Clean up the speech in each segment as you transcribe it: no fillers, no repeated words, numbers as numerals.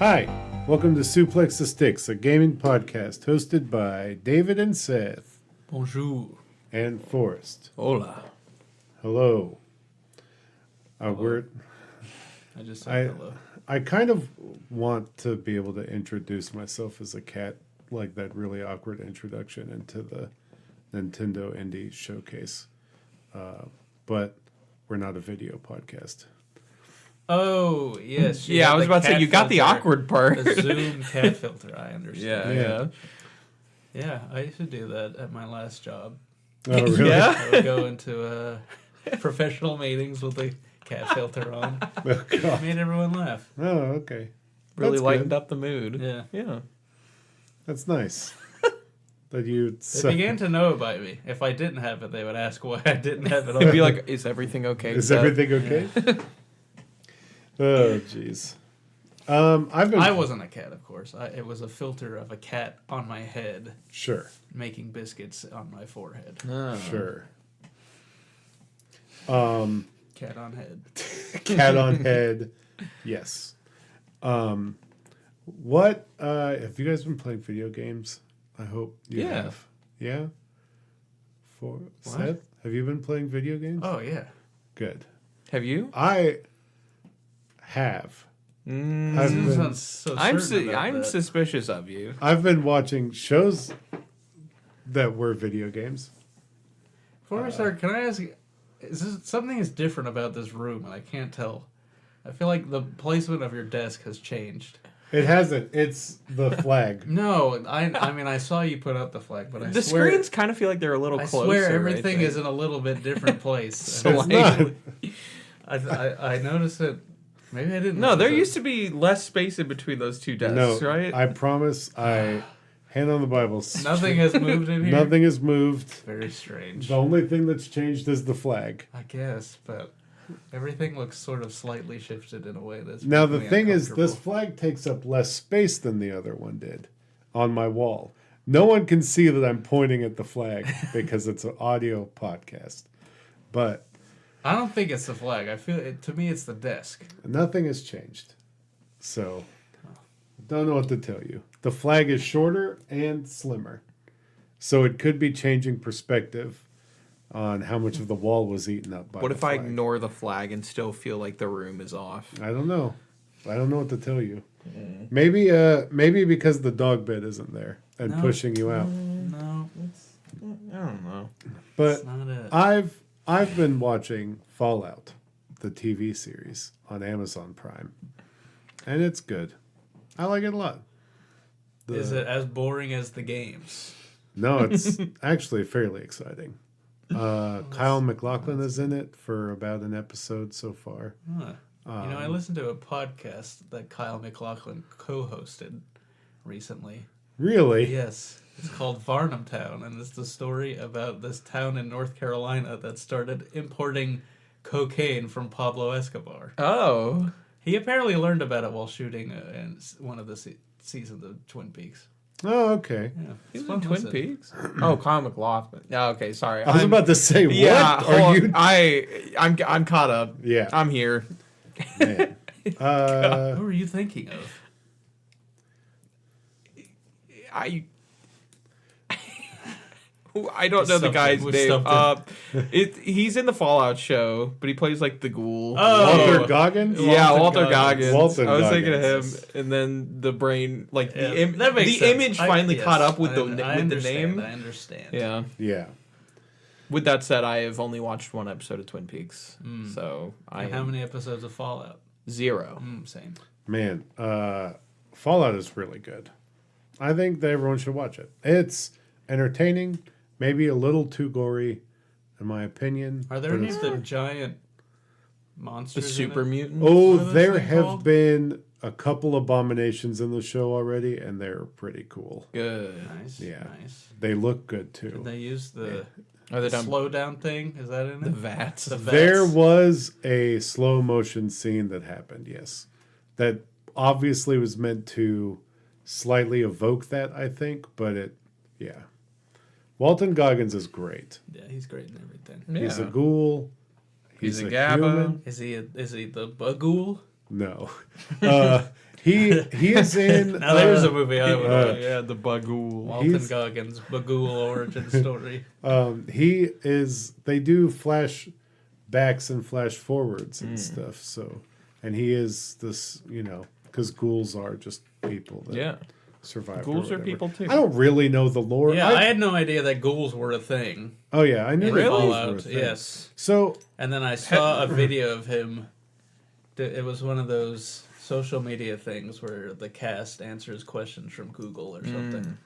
Hi, welcome to Suplex the Sticks, a gaming podcast hosted by David and Seth. Bonjour. And Forrest. Hola. Hello. Hello. I just said hello. I kind of want to be able to introduce myself as a cat, like that really awkward introduction into the Nintendo Indie Showcase. But we're not a video podcast. Oh, yes. Yeah, I was about to say, you got the awkward part. The Zoom cat filter, I understand. Yeah. Yeah, I used to do that at my last job. Oh, really? Yeah. I would go into professional meetings with the cat filter on. Oh, God. Made everyone laugh. Oh, okay. Really That's lightened good. up the mood. Yeah. That's nice. That you They began to know about me. If I didn't have it, they would ask why I didn't have it on. It'd be like, is everything okay? Is Seth? everything okay? Oh, jeez. I wasn't a cat, of course. It was a filter of a cat on my head Sure. making biscuits on my forehead. Oh. Sure. Cat on head. Cat on head. Yes. What have you guys been playing video games? I hope you Yeah. have. Yeah? Seth, have you been playing video games? Oh, yeah. Good. Have you? I have. Mm, I've Zoom been, sounds so I'm certain about I'm that. suspicious of you. I've been watching shows that were video games. Before we start, can I ask you, something is different about this room, and I can't tell. I feel like the placement of your desk has changed. It hasn't. It's the flag. No, I mean, I saw you put up the flag, but The screens kind of feel like they're a little I closer. swear I everything think. is in a little bit different place. So It's not. I noticed it. Maybe I didn't. No, there notice it. used to be less space in between those two desks, No, right? I promise. I hand on the Bible. Nothing has moved in here. Nothing has moved. Very strange. The only thing that's changed is the flag. I guess, but everything looks sort of slightly shifted in a way that's Now the making me thing is, this uncomfortable. flag takes up less space than the other one did on my wall. No one can see that I'm pointing at the flag because it's an audio podcast. But I don't think it's the flag. I feel it. To me, it's the desk. nothing has changed. So, don't know what to tell you. The flag is shorter and slimmer. So it could be changing perspective on how much of the wall was eaten up by What the if I flag. ignore the flag and still feel like the room is off? I don't know. I don't know what to tell you. Maybe because the dog bed isn't there and No. pushing you out. No, I don't know. But it's not it. I've been watching Fallout, the TV series on Amazon Prime, and it's good. I like it a lot. Is it as boring as the games? No, it's actually fairly exciting. Kyle MacLachlan is in it for about an episode so far. Huh. I listened to a podcast that Kyle MacLachlan co-hosted recently. Really? Yes, it's called Varnum Town, and it's the story about this town in North Carolina that started importing cocaine from Pablo Escobar. Oh. He apparently learned about it while shooting in one of the seasons of Twin Peaks. Oh, okay. Yeah, He it's was in fun Twin listen. Peaks? Oh, Kyle MacLachlan. Oh, okay, sorry. I was about to say, what Yeah, are you? I'm caught up. Yeah. I'm here. Man. Who are you thinking of? I don't know the guy's We name. stumped He's in the Fallout show, but he plays like the ghoul. Oh. Walter Goggins? Yeah, Walter Walter Goggins. Walter I was thinking of Goggins. him, and then the brain, like Yeah, that makes the sense. image finally Yes, caught up with the understand, name. I understand. Yeah. Yeah. With that said, I have only watched one episode of Twin Peaks, so I And how many episodes of Fallout? 0. Same. Man, Fallout is really good. I think that everyone should watch it. It's entertaining, maybe a little too gory, in my opinion. Are there but any it's of the good. giant The monsters? super in it? mutant. Oh, What are those there things have called? been a couple abominations in the show already, and they're pretty cool. Good. Nice. Yeah. Nice. They look good Did too. they use the Are they done? slow down thing? Is that in The it? vats. The There vets? was a slow motion scene that happened, yes. That obviously was meant to slightly evoke that, I think, but yeah. Walton Goggins is great. Yeah, he's great in everything. Yeah. He's a ghoul. He's a human. Gabba. Is he the Bagul? No. He is in. Now there's a movie I would watch. Yeah, the Bagul. Walton Goggins, Bagul origin story. He is. They do flashbacks and flash forwards and stuff. So, and he is this. Because ghouls are just people that survive. Ghouls are people too. I don't really know the lore. Yeah, I had no idea that ghouls were a thing. Oh yeah, I knew In that ghouls were a Fallout, thing. yes. So, And then I saw a video of him. It was one of those social media things where the cast answers questions from Google or something.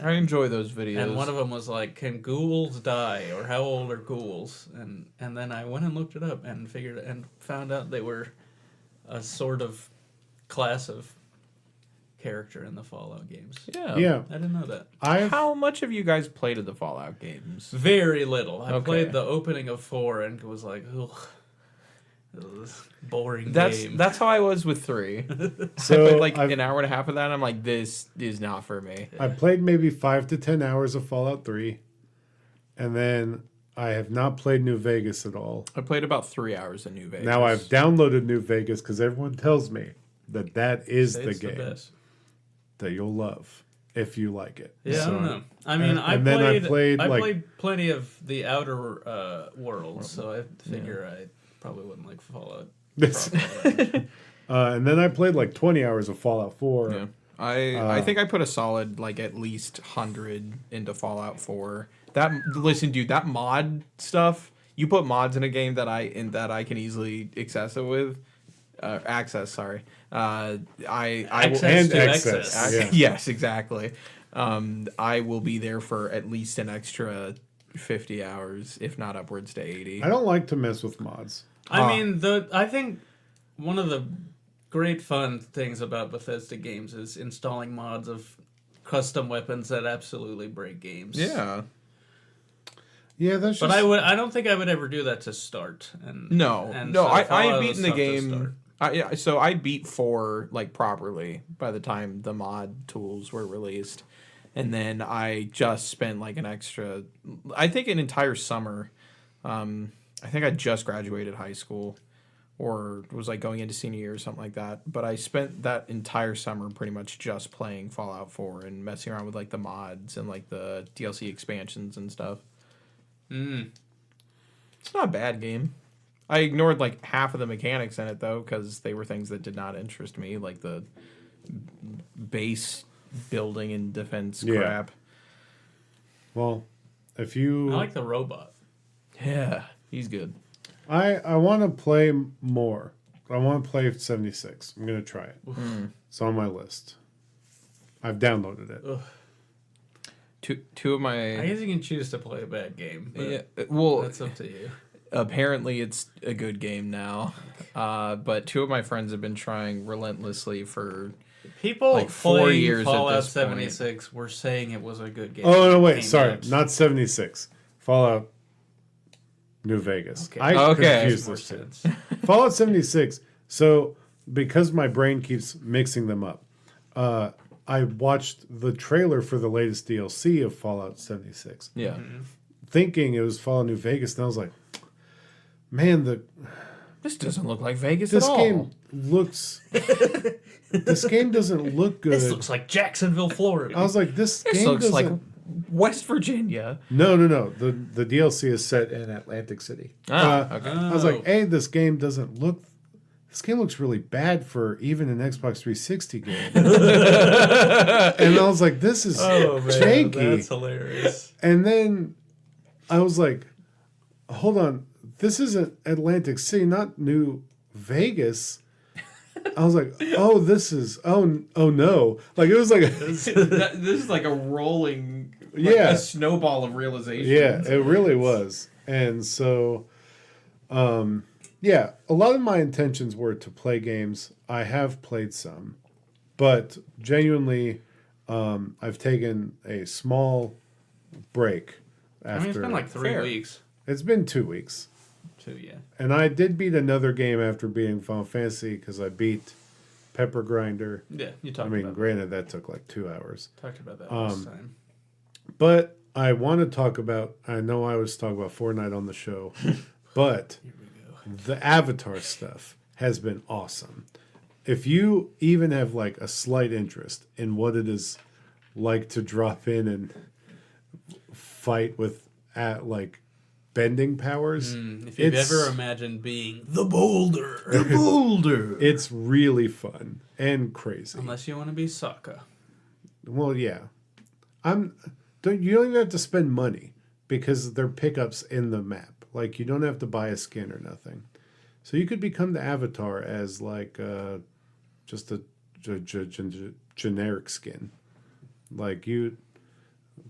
I enjoy those videos. And one of them was like, "Can ghouls die?" or "How old are ghouls?" And then I went and looked it up and found out they were a sort of class of character in the Fallout games. yeah, I didn't know that. How much have you guys played of the Fallout games? Very little. I Okay. played the opening of 4 and was like, ugh. Boring game. That's how I was with 3. So I played like an hour and a half of that. And I'm like, this is not for me. I played maybe 5 to 10 hours of Fallout 3, and then I have not played New Vegas at all. I played about 3 hours of New Vegas. Now I've downloaded New Vegas because everyone tells me that is the It's game best. that you'll love if you like it. Yeah, I So- don't know. I mean, and I then I played played, plenty of the Outer Worlds, so I figure I probably wouldn't like Fallout. This- Probably. and then I played like 20 hours of Fallout 4. Yeah. I think I put a solid like at least 100 into Fallout 4. Listen, dude, that mod stuff. You put mods in a game that I can easily access it with. Access, sorry. I will, Access to access. access. Yeah. Yes, exactly. I will be there for at least an extra 50 hours, if not upwards to 80. I don't like to mess with mods. I mean, I think one of the great fun things about Bethesda games is installing mods of custom weapons that absolutely break games. Yeah. Yeah, that's But just... I don't think I would ever do that to start. No, and no. so I had Fallout beaten is the tough to game. start. So I beat 4 like properly by the time the mod tools were released, and then I just spent like an extra, I think an entire summer. I think I just graduated high school, or was like going into senior year or something like that. But I spent that entire summer pretty much just playing Fallout 4 and messing around with like the mods and like the DLC expansions and stuff. It's not a bad game. I ignored like half of the mechanics in it though, because they were things that did not interest me, like the base building and defense Yeah. crap. Well, if you... I like the robot. Yeah, he's good. I want to play more. I want to play 76. I'm going to try it. It's on my list. I've downloaded it. Ugh. Two of I my guess you can choose to play a bad game. But well, that's up to you. apparently it's a good game now. But 2 of my friends have been trying relentlessly for People like 4 playing years at Fallout this point. 76 were saying it was a good game. Oh, no, It wait. came Sorry. out. Not 76. Fallout New Vegas. Okay. I Okay. confused More those two. sense. Fallout 76. So, because my brain keeps mixing them up, I watched the trailer for the latest DLC of Fallout 76, yeah. thinking it was Fallout New Vegas, and I was like, man, This doesn't look like Vegas this at all. game looks... this game doesn't look good. This looks like Jacksonville, Florida. I was like, this This game looks doesn't... like West Virginia. No. The DLC is set in Atlantic City. Okay. I was like, hey, this game doesn't look... This game looks really bad for even an Xbox 360 game. And I was like, this is janky. that's hilarious. And then I was like, hold on. This isn't Atlantic City, not New Vegas. I was like, oh, this is... Oh no. Like, it was like... This is like a rolling, Yeah. a snowball of realization. Yeah, it really was. And so, yeah, a lot of my intentions were to play games. I have played some, but genuinely, I've taken a small break after. I mean, it's been like 3 Fair. weeks. It's been 2 weeks. 2, yeah. And I did beat another game after beating Final Fantasy because I beat Pepper Grinder. Yeah, you I talked mean, about granted, that took like 2 hours. talked about that last time. But I want to talk about, I know I was talking about Fortnite on the show, but Here we go. the Avatar stuff. has been awesome. If you even have like a slight interest in what it is like to drop in and fight with like bending powers, If you've ever imagined being The boulder. it's really fun and crazy. unless you want to be Sokka. Well, yeah, you don't even have to spend money because they're pickups in the map. Like you don't have to buy a skin or nothing, so you could become the avatar as like just a generic skin, like you.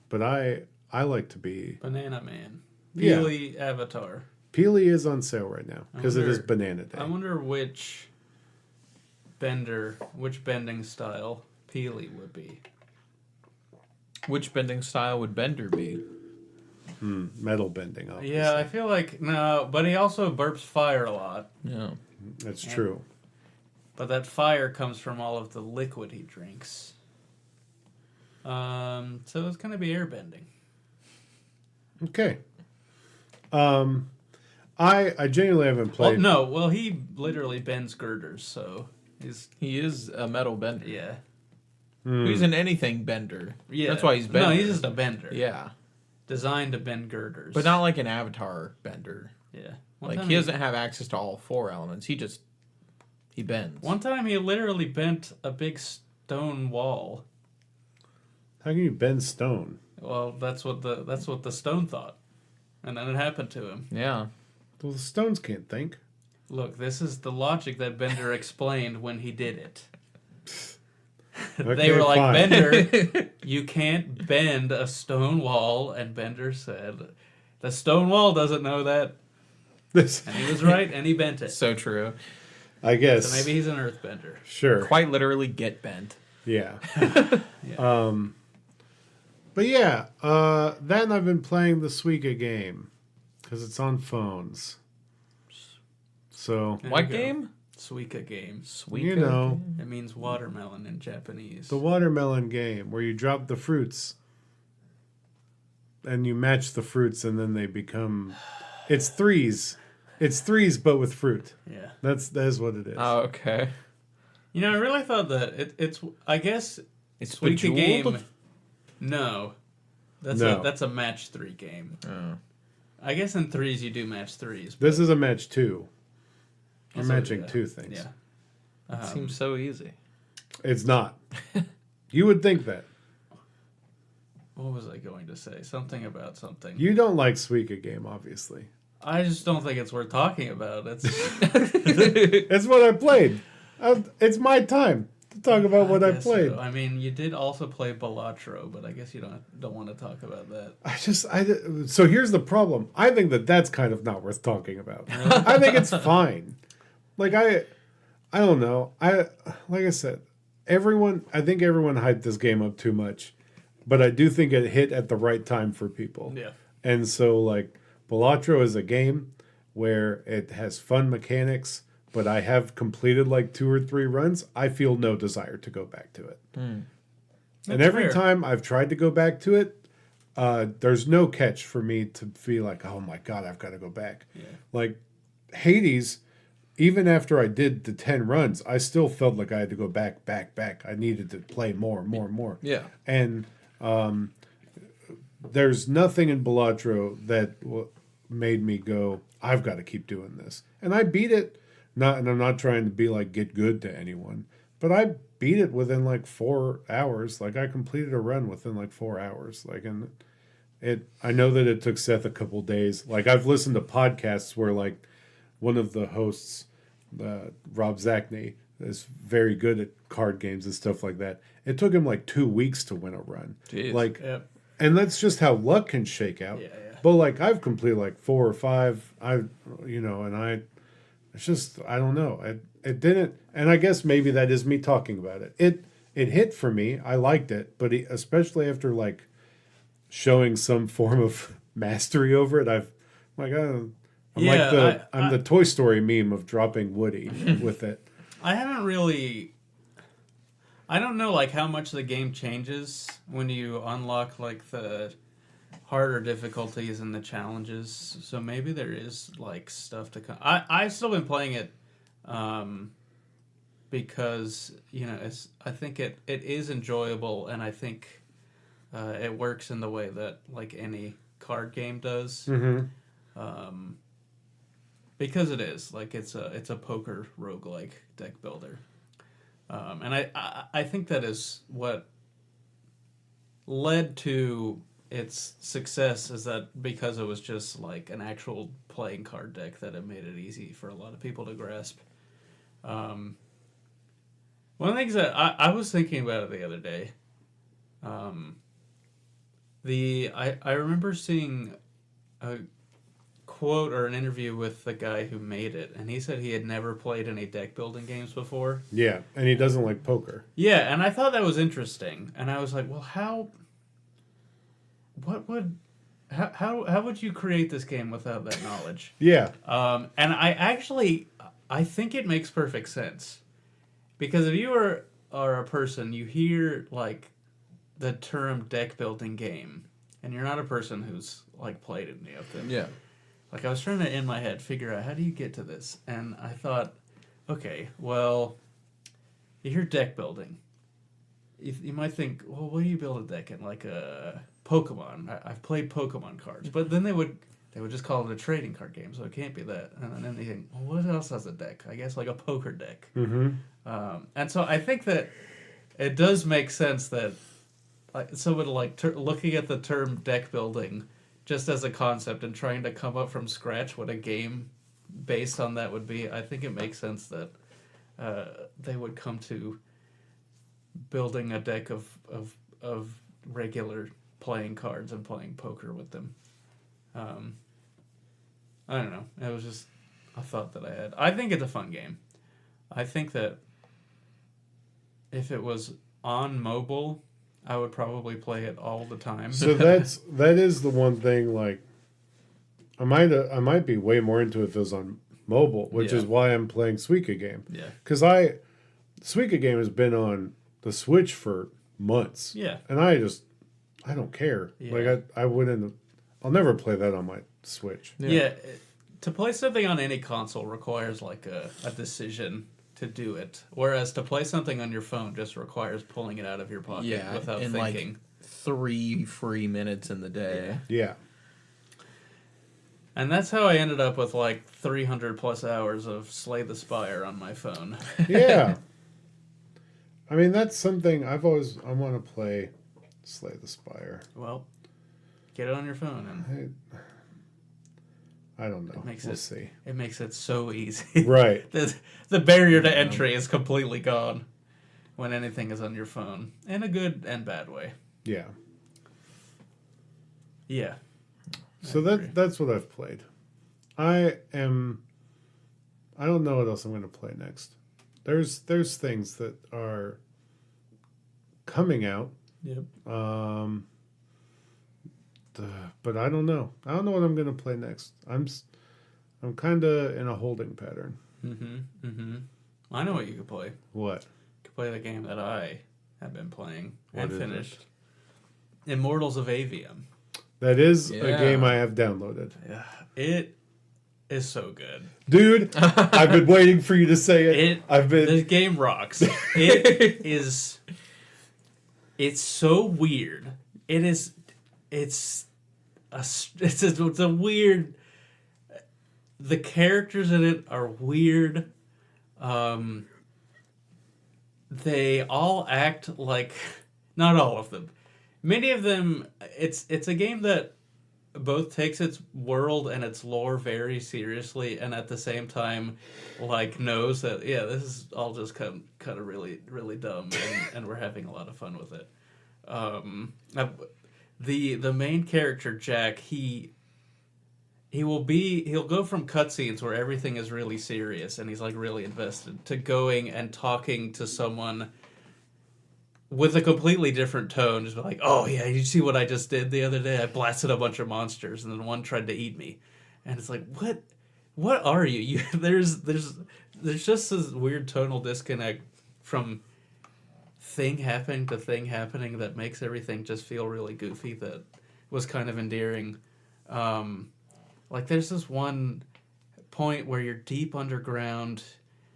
But I like to be Banana Man. Yeah. Peely Avatar. Peely is on sale right now because it is wonder- Banana Day. I wonder which bending style Peely would be. Which bending style would Bender be? Metal bending, obviously. Yeah, I feel like no, but he also burps fire a lot. Yeah. That's true. But that fire comes from all of the liquid he drinks. So it's gonna be airbending. Okay. I genuinely haven't Well, played. no, well he literally bends girders, so He is a metal bender. yeah. He's an anything bender. Yeah. That's why he's bender. No, he's just a bender. Yeah. Designed to bend girders. But not like an avatar bender. Yeah. Like he doesn't have access to all 4 elements. He bends. One time he literally bent a big stone wall. How can you bend stone? Well, that's what the stone thought. And then it happened to him. Yeah. Well, the stones can't think. Look, this is the logic that Bender explained when he did it. They Okay, were like, fine. Bender, you can't bend a stone wall. And Bender said, the stone wall doesn't know that. This, And he was right, and he bent it. So true. I guess. So maybe he's an earthbender. Sure. Quite literally get bent. Yeah. Yeah. But yeah, then I've been playing the Suika game because it's on phones. So There What you go. game? Suika game. Sweet. you know It means watermelon in Japanese. the watermelon game where you drop the fruits and you match the fruits and then they become. It's threes. It's threes, but with fruit. Yeah. That is what it is. Oh, okay. You know, I really thought that it's. I guess It's Suika Bejeweled? game. No, No. that's a match 3 game. Oh. I guess in threes you do match threes. This is a match 2. You're So, matching yeah. 2 things. Yeah. It seems so easy. It's not. You would think that. What was I going to say? Something about something. You don't like Suika game, obviously. I just don't think it's worth talking about. It's It's what I played. It's my time to talk about what I guess played. so. I mean, you did also play Balatro, but I guess you don't want to talk about that. So here's the problem. I think that's kind of not worth talking about. I think it's fine. Like I don't know. Like I said, I think everyone hyped this game up too much, but I do think it hit at the right time for people. Yeah. And so like Balatro is a game where it has fun mechanics, but I have completed like 2 or 3 runs. I feel no desire to go back to it. And That's every fair. time I've tried to go back to it, there's no catch for me to feel like, oh my God, I've got to go back. Yeah. Like Hades, even after I did the 10 runs, I still felt like I had to go back. I needed to play more. Yeah. And there's nothing in Balatro that made me go, I've got to keep doing this. And I beat it. And I'm not trying to be like get good to anyone, but I beat it within like 4 hours. Like I completed a run within like 4 hours. Like, and I know that it took Seth a couple days. Like I've listened to podcasts where like one of the hosts, Rob Zachney, is very good at card games and stuff like that. It took him like 2 weeks to win a run. Jeez. Like, Yep. and that's just how luck can shake out. Yeah. But like I've completed like 4 or 5. It's just I don't know. It didn't, and I guess maybe that is me talking about it. It hit for me. I liked it, but especially after like showing some form of mastery over it, I'm the Toy Story meme of dropping Woody with it. I haven't really. I don't know like how much the game changes when you unlock like the harder difficulties and the challenges. So maybe there is like stuff to come. I've still been playing it because I think it is enjoyable, and I think it works in the way that like any card game does. Because it is like it's a poker roguelike deck builder, and I think that is what led to its success, is that because it was just like an actual playing card deck, that it made it easy for a lot of people to grasp. One of the things that I was thinking about it the other day, I remember seeing a quote or an interview with the guy who made it, and he said he had never played any deck building games before. Yeah, and he doesn't like poker. Yeah, and I thought that was interesting, and I was like, well, how would you create this game without that knowledge? Yeah. And I think it makes perfect sense, because if you are a person, you hear like the term deck building game, and you're not a person who's like played any of them. Yeah. Like, I was trying to, in my head, figure out how do you get to this, and I thought, okay, well, you hear deck building. You might think, well, what do you build a deck in? Like a Pokemon. I've played Pokemon cards, but then they would just call it a trading card game, so it can't be that. And then you think, well, what else has a deck? I guess like a poker deck. And so I think that it does make sense that someone looking at the term deck building just as a concept and trying to come up from scratch what a game based on that would be. I think it makes sense that they would come to building a deck of regular playing cards and playing poker with them. I don't know. It was just a thought that I had. I think it's a fun game. I think that if it was on mobile, I would probably play it all the time. So that is the one thing. Like, I might be way more into it if it was on mobile, which is why I'm playing Suika Game. Yeah. Because Suika Game has been on the Switch for months. Yeah. And I don't care. Yeah. Like I'll never play that on my Switch. Yeah. To play something on any console requires like a decision to do it, whereas to play something on your phone just requires pulling it out of your pocket without in thinking. Like 3 free minutes in the day. Yeah. And that's how I ended up with like 300 plus hours of Slay the Spire on my phone. Yeah. I mean, that's something I want to play Slay the Spire. Well, get it on your phone, and I don't know. We'll see. It makes it so easy. Right. The barrier to entry is completely gone when anything is on your phone, in a good and bad way. Yeah. Yeah. So that's what I've played. I don't know what else I'm going to play next. There's things that are coming out. Yep. But I don't know. I don't know what I'm going to play next. I'm kind of in a holding pattern. I know what you could play. What? You could play the game that I have been playing What and is finished. Immortals of Aveum. That is a game I have downloaded. Yeah. It is so good. Dude, I've been waiting for you to say it. This game rocks. It's so weird. It's a weird. The characters in it are weird. They all act like, not all of them. Many of them. It's a game that both takes its world and its lore very seriously, and at the same time, like, knows that this is all just kind of really really dumb, and we're having a lot of fun with it. The main character, Jack, he'll go from cutscenes where everything is really serious and he's like really invested, to going and talking to someone with a completely different tone, just like, oh yeah, you see what I just did the other day? I blasted a bunch of monsters and then one tried to eat me. And it's like, what are you? There's just this weird tonal disconnect from thing happening to thing happening that makes everything just feel really goofy, that was kind of endearing. Like, there's this one point where you're deep underground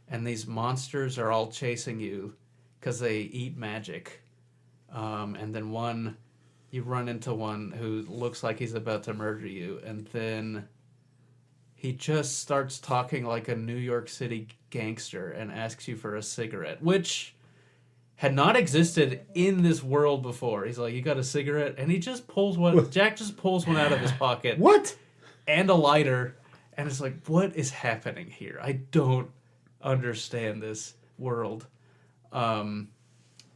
and these monsters are all chasing you because they eat magic. And then you run into one who looks like he's about to murder you, and then he just starts talking like a New York City gangster and asks you for a cigarette, which had not existed in this world before. He's like, "You got a cigarette?" And he just pulls one. Jack just pulls one out of his pocket. What? And a lighter. And it's like, what is happening here? I don't understand this world.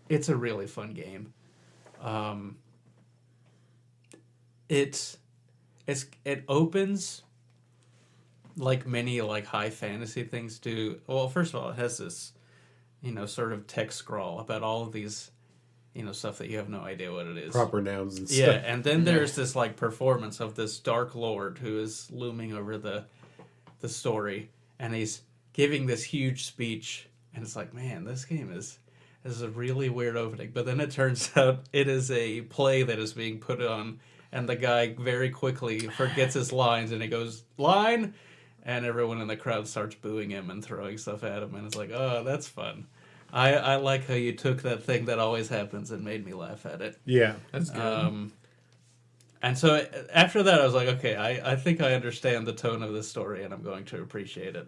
It's a really fun game. It opens like many like high fantasy things do. Well, first of all, it has this, sort of text scroll about all of these, stuff that you have no idea what it is. Proper nouns and Yeah, stuff. and then there's this like performance of this dark lord who is looming over the story, and he's giving this huge speech, and it's like, man, this game is a really weird opening. But then it turns out it is a play that is being put on, and the guy very quickly forgets his lines, and he goes, "Line!" And everyone in the crowd starts booing him and throwing stuff at him, and it's like, oh, that's fun. I like how you took that thing that always happens and made me laugh at it. Yeah. That's good. And so after that, I was like, okay, I think I understand the tone of this story, and I'm going to appreciate it.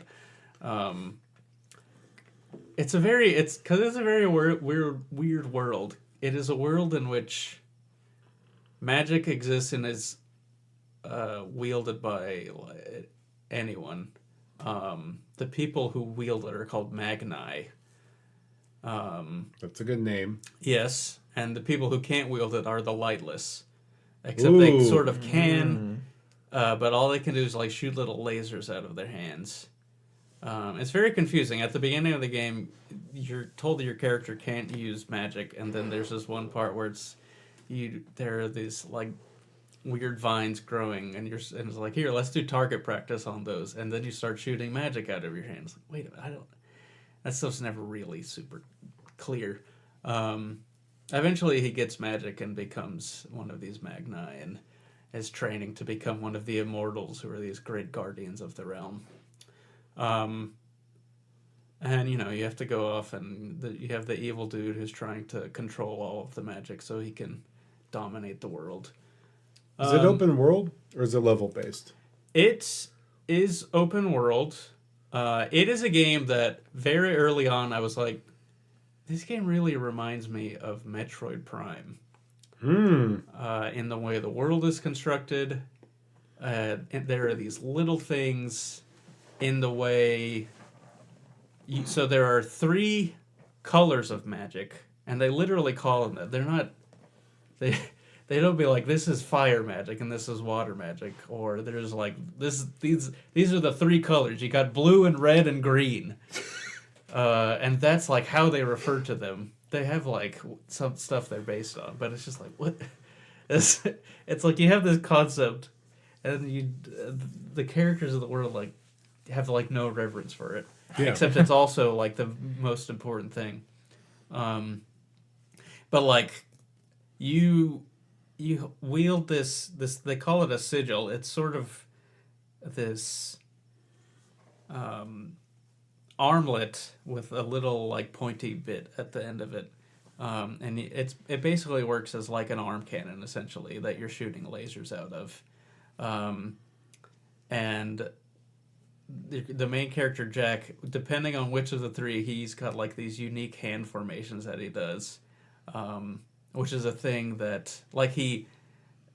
It's because it's a very weird world. It is a world in which magic exists and is wielded by anyone. The people who wield it are called Magni. That's a good name. Yes, and the people who can't wield it are the Lightless. Except they sort of can, but all they can do is like shoot little lasers out of their hands. It's very confusing. At the beginning of the game, you're told that your character can't use magic, and then there's this one part where there are these like weird vines growing, and it's like, here, let's do target practice on those, and then you start shooting magic out of your hands. Like, wait a minute, that stuff's never really super clear. Eventually, he gets magic and becomes one of these Magni, and is training to become one of the Immortals, who are these great guardians of the realm. And you have to go off, and you have the evil dude who's trying to control all of the magic so he can dominate the world. Is it open world or is it level based? It is open world. It is a game that very early on I was like, this game really reminds me of Metroid Prime. In the way the world is constructed. And there are these little things in the way... So there are 3 colors of magic, and they literally call them that. They're not... They don't be like, this is fire magic and this is water magic, or there's like these are the 3 colors. You got blue and red and green, and that's like how they refer to them. They have like some stuff they're based on, but it's just like, what? It's like you have this concept, and the characters of the world like have like no reverence for it, except it's also like the most important thing. But like you wield this they call it a sigil. It's sort of this armlet with a little like pointy bit at the end of it, and it basically works as like an arm cannon essentially that you're shooting lasers out of, and the main character Jack, depending on which of the 3, he's got like these unique hand formations that he does. Which is a thing that, like, he,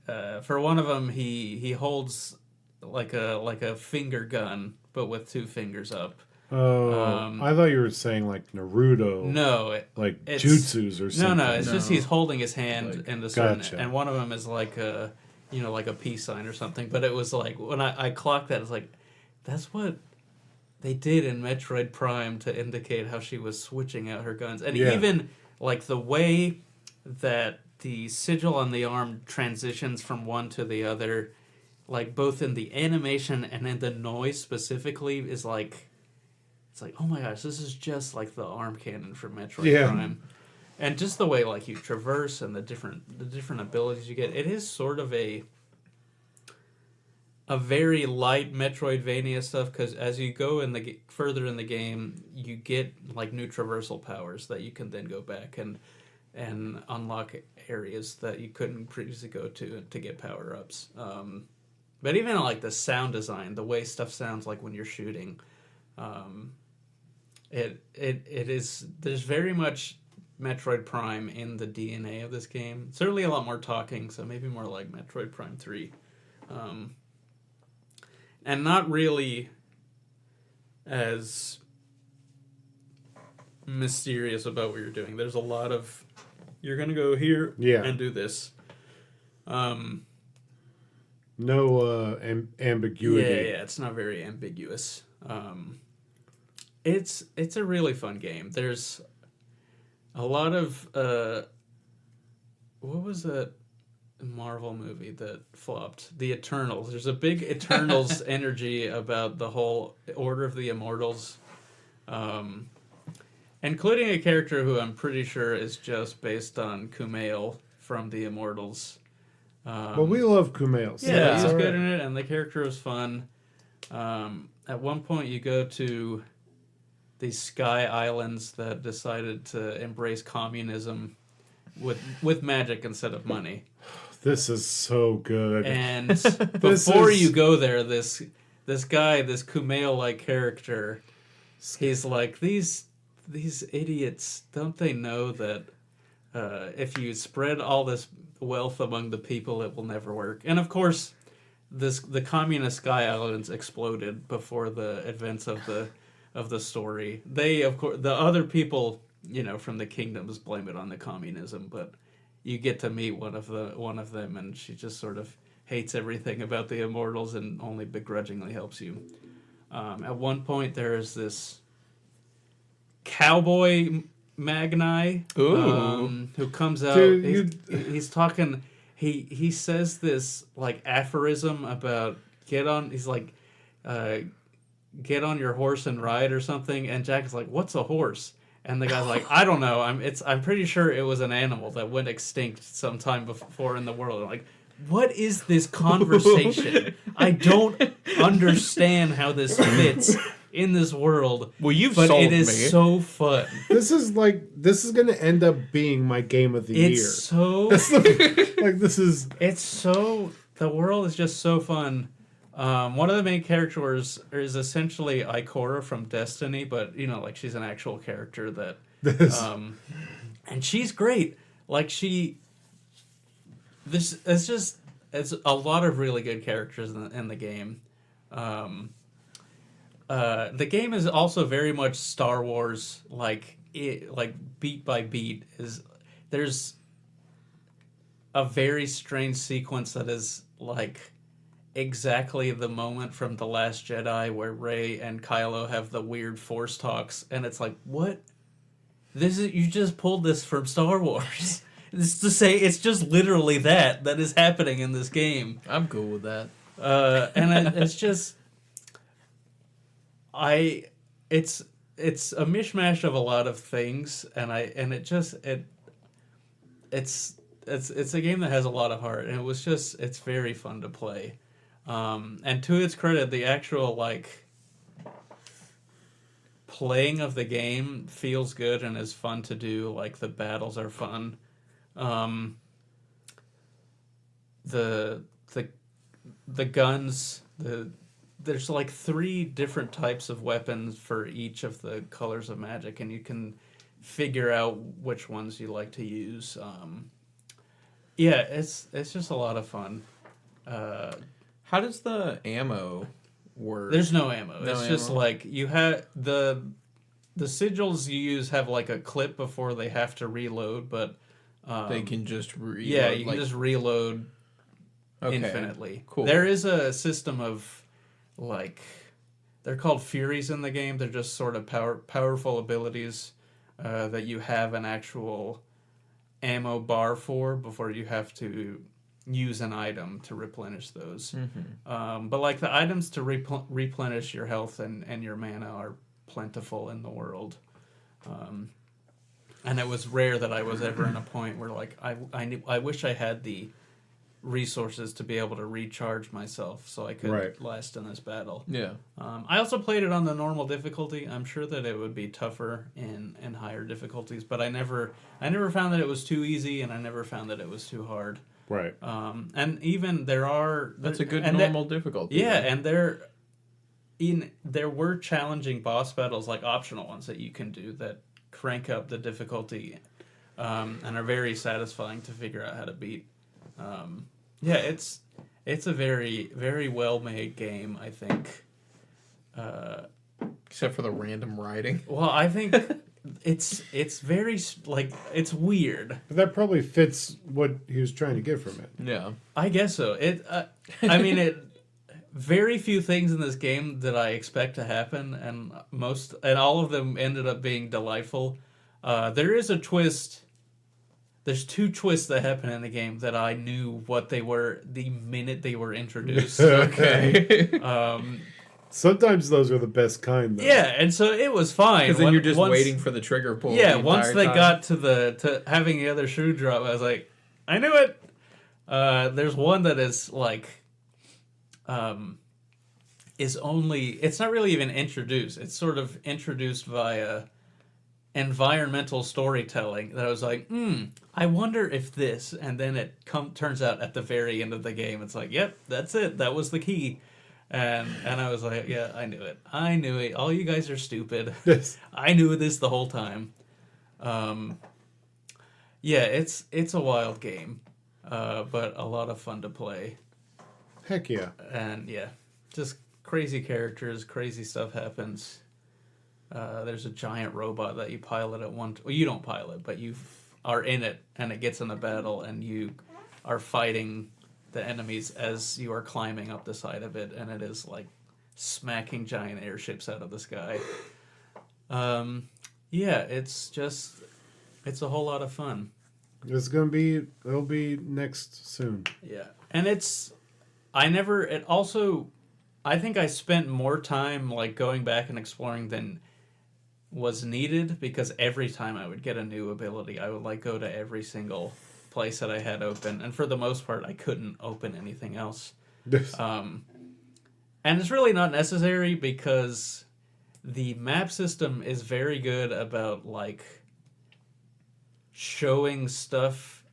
for one of them, he holds like a finger gun, but with 2 fingers up. Oh, I thought you were saying like Naruto. No, like jutsus or something. No, it's just he's holding his hand like, in the certain, gotcha. and one of them is like a, like a peace sign or something. But it was like when I clocked that, it's like, that's what they did in Metroid Prime to indicate how she was switching out her guns, and even like the way that the sigil on the arm transitions from one to the other, like both in the animation and in the noise specifically, is like, it's like, oh my gosh, this is just like the arm cannon from Metroid Prime. And just the way like you traverse and the different abilities you get, it is sort of a very light Metroidvania stuff, because as you go in the further in the game, you get like new traversal powers that you can then go back and unlock areas that you couldn't previously go to get power ups. But even like the sound design, the way stuff sounds like when you're shooting, it is, there's very much Metroid Prime in the DNA of this game. Certainly a lot more talking, so maybe more like Metroid Prime 3. And not really as mysterious about what you're doing. There's a lot of, you're going to go here and do this. No ambiguity. Yeah, it's not very ambiguous. It's a really fun game. There's a lot of what was that Marvel movie that flopped? The Eternals. There's a big Eternals energy about the whole Order of the Immortals, including a character who I'm pretty sure is just based on Kumail from the Immortals. Well, we love Kumail. So Yeah, he's all good right. in it, and the character was fun. At one point, you go to these sky islands that decided to embrace communism with magic instead of money. This is so good. And before you go there, this guy, this Kumail-like character, he's like, these idiots, don't they know that if you spread all this wealth among the people, it will never work? And of course, the communist sky islands exploded before the events of the story. They, of course, the other people, from the kingdoms blame it on the communism, but you get to meet one of them, and she just sort of hates everything about the Immortals and only begrudgingly helps you. At one point, there is this cowboy Magni who comes out. Dude, he's talking. He says this like aphorism about get on your horse and ride or something, and Jack is like, "What's a horse?" And the guy's like, "I don't know. I'm pretty sure it was an animal that went extinct sometime before in the world." I'm like, what is this conversation? I don't understand how this fits in this world. Well, but sold it is me. so fun. This is going to end up being my game of the year. It's so the world is just so fun. One of the main characters is essentially Ikora from Destiny, but she's an actual character that, and she's great. It's a lot of really good characters in the game. The game is also very much Star Wars, beat by beat. There's a very strange sequence that is exactly the moment from The Last Jedi where Rey and Kylo have the weird Force talks, and it's like, what? You just pulled this from Star Wars. It's to say, it's just literally that is happening in this game. I'm cool with that. It's just, it's a mishmash of a lot of things, it's a game that has a lot of heart, and it's very fun to play. And to its credit, the actual playing of the game feels good and is fun to do. The battles are fun. The guns, there's 3 different types of weapons for each of the colors of magic, and you can figure out which ones you like to use. It's just a lot of fun. How does the ammo work? There's no ammo. It's just you have the sigils you use have a clip before they have to reload, but they can just reload. Yeah, you can just reload infinitely. Cool. There is a system of they're called Furies in the game. They're just sort of powerful abilities that you have an actual ammo bar for before you have to use an item to replenish those. Mm-hmm. But the items to replenish your health and your mana are plentiful in the world. And it was rare that I was ever in a point where I wish I had the resources to be able to recharge myself so I could Right. last in this battle. Yeah. I also played it on the normal difficulty. I'm sure that it would be tougher in higher difficulties, but I never found that it was too easy, and I never found that it was too hard. Right. And even That's a good and normal difficulty. yeah, then. and there were challenging boss battles, like optional ones that you can do that crank up the difficulty, and are very satisfying to figure out how to beat. Yeah, it's a very, very well made game, I think. Except for the random riding. Well, I think it's very like it's weird. But that probably fits what he was trying to get from it. Yeah. I guess so. I mean, very few things in this game that I expect to happen, and all of them ended up being delightful. There is a twist. There's two twists that happen in the game that I knew what they were the minute they were introduced. Okay. Sometimes those are the best kind, though. Yeah, and so it was fine. Because then you're just once- waiting for the trigger pull. Yeah, the once entire they time. got to having the other shoe drop, I was like, I knew it. There's one that is like, it's not really even introduced. It's sort of introduced via environmental storytelling. That I was like, I wonder if this, and then it turns out at the very end of the game, it's like, yep, that's it. That was the key. And I was like, yeah, I knew it. I knew it. All you guys are stupid. Yes. I knew this the whole time. Yeah, it's a wild game, but a lot of fun to play. Heck yeah. And yeah, just crazy characters, crazy stuff happens. There's a giant robot that you pilot at one. Well, you don't pilot, but you are in it, and it gets in a battle, and you are fighting the enemies as you are climbing up the side of it, and it is like smacking giant airships out of the sky. Yeah, it's a whole lot of fun. It'll be next soon. Yeah, and I think I spent more time like going back and exploring than was needed, because every time I would get a new ability, I would like go to every single place that I had open, and for the most part, I couldn't open anything else. And it's really not necessary, because the map system is very good about like showing stuff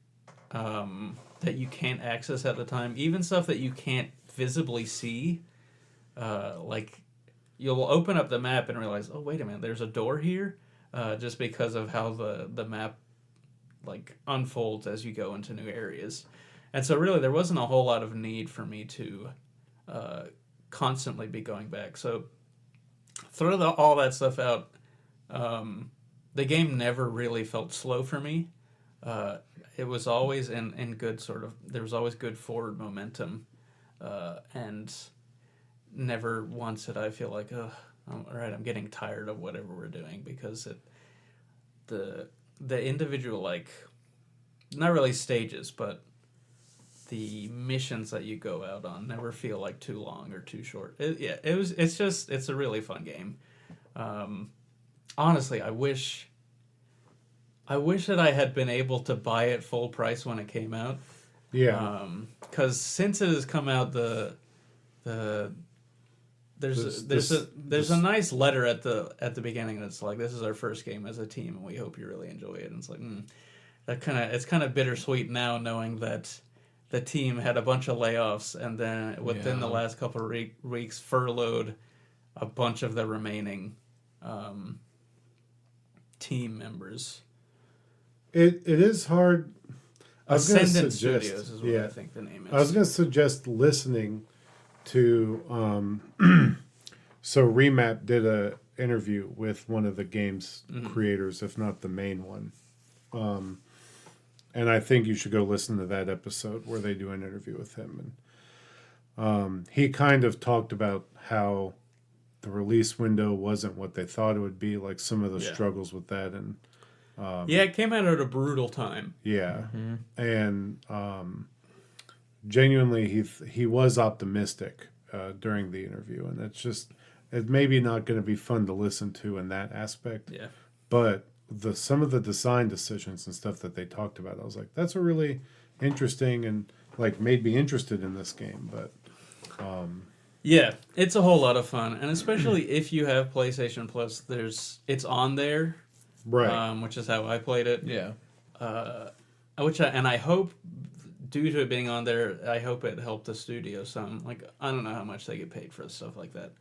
that you can't access at the time, even stuff that you can't visibly see. Like you'll open up the map and realize, oh wait a minute, there's a door here, just because of how the map like unfolds as you go into new areas. And so really there wasn't a whole lot of need for me to constantly be going back. So throw all that stuff out, the game never really felt slow for me. It was always in good there was always good forward momentum, and never once did I feel like, all right, I'm getting tired of whatever we're doing, because the individual, like, not really stages, but the missions that you go out on never feel like too long or too short. It's a really fun game. Honestly, I wish that I had been able to buy it full price when it came out. Yeah. Because since it has come out, there's a nice letter at the beginning that's like, this is our first game as a team, and we hope you really enjoy it. And it's like, it's kind of bittersweet now, knowing that the team had a bunch of layoffs, and then within the last couple of weeks furloughed a bunch of the remaining team members. It is hard. Ascendant Studios is what I think the name is. I was going to suggest listening to so Remap did a interview with one of the game's creators, if not the main one, and I think you should go listen to that episode where they do an interview with him. And he kind of talked about how the release window wasn't what they thought it would be, like some of the struggles with that. And it came out at a brutal time. And genuinely he was optimistic during the interview, and it's maybe not going to be fun to listen to in that aspect, but some of the design decisions and stuff that they talked about, I was like, that's a really interesting, and like made me interested in this game, but Yeah, it's a whole lot of fun, and especially if you have PlayStation Plus, it's on there, right. which is how I played it. Yeah. I hope, due to it being on there, I hope it helped the studio some. Like, I don't know how much they get paid for stuff like that,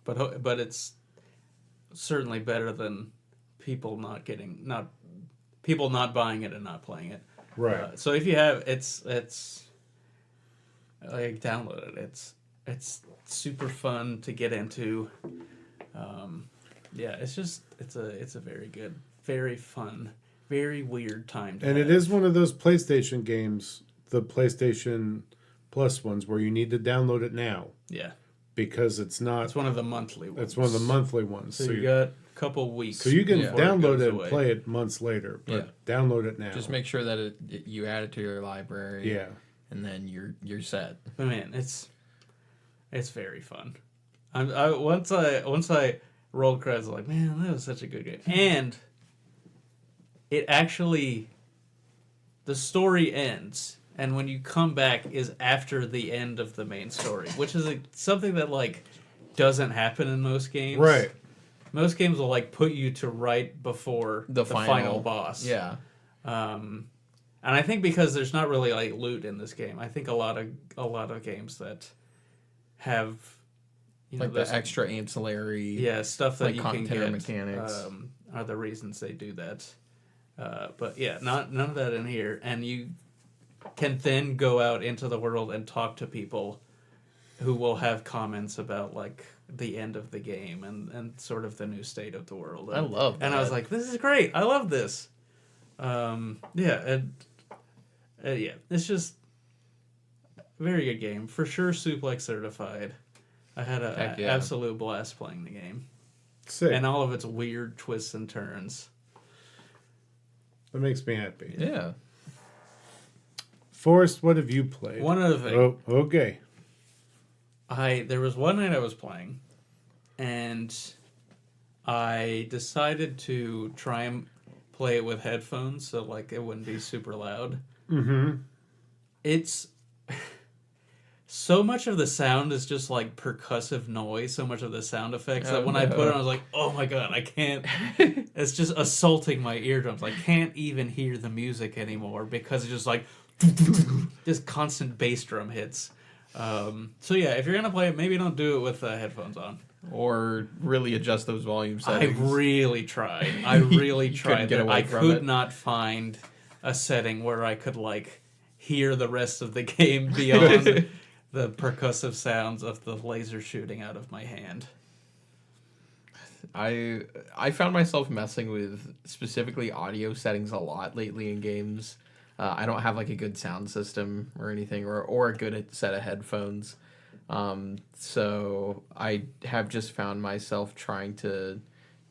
but it's certainly better than people not buying it and not playing it. Right. So if you have, it's like, download it. It's super fun to get into. Yeah, it's a very good, very fun, very weird time. And it is one of those PlayStation games, the PlayStation Plus ones, where you need to download it now. Yeah, because it's not. it's one of the monthly ones. It's one of the monthly ones. So you got a couple weeks. So you can download it and away. play it months later, but download it now. Just make sure that you add it to your library. Yeah. And then you're set. But man, it's very fun. Once I rolled credits, I was like, man, that was such a good game. And it actually, the story ends, and when you come back is after the end of the main story, which is something that like doesn't happen in most games. Right. Most games will like put you to right before the final boss. Yeah. And I think because there's not really like loot in this game, I think a lot of games that have like the extra ancillary stuff that like you can get mechanics are the reasons they do that. But yeah, none of that in here, and you can then go out into the world and talk to people who will have comments about like the end of the game and sort of the new state of the world. I love that. And I was like, this is great. I love this. It's just a very good game. For sure, Suplex certified. I had an absolute blast playing the game. Sick. And all of its weird twists and turns. That makes me happy. Yeah. Forrest, what have you played? One other thing. Oh, okay. There was one night I was playing, and I decided to try and play it with headphones so like it wouldn't be super loud. Mm-hmm. It's so much of the sound is just like percussive noise, so much of the sound effects that when I put it on, I was like, oh my god, I can't. It's just assaulting my eardrums. I can't even hear the music anymore because it's just like just constant bass drum hits. So yeah, if you're gonna play it, maybe don't do it with headphones on. Or really adjust those volume I settings. really tried. I could it. not find a setting where I could like hear the rest of the game beyond the percussive sounds of the laser shooting out of my hand. I found myself messing with specifically audio settings a lot lately in games. I don't have like a good sound system or anything, or a good set of headphones. So I have just found myself trying to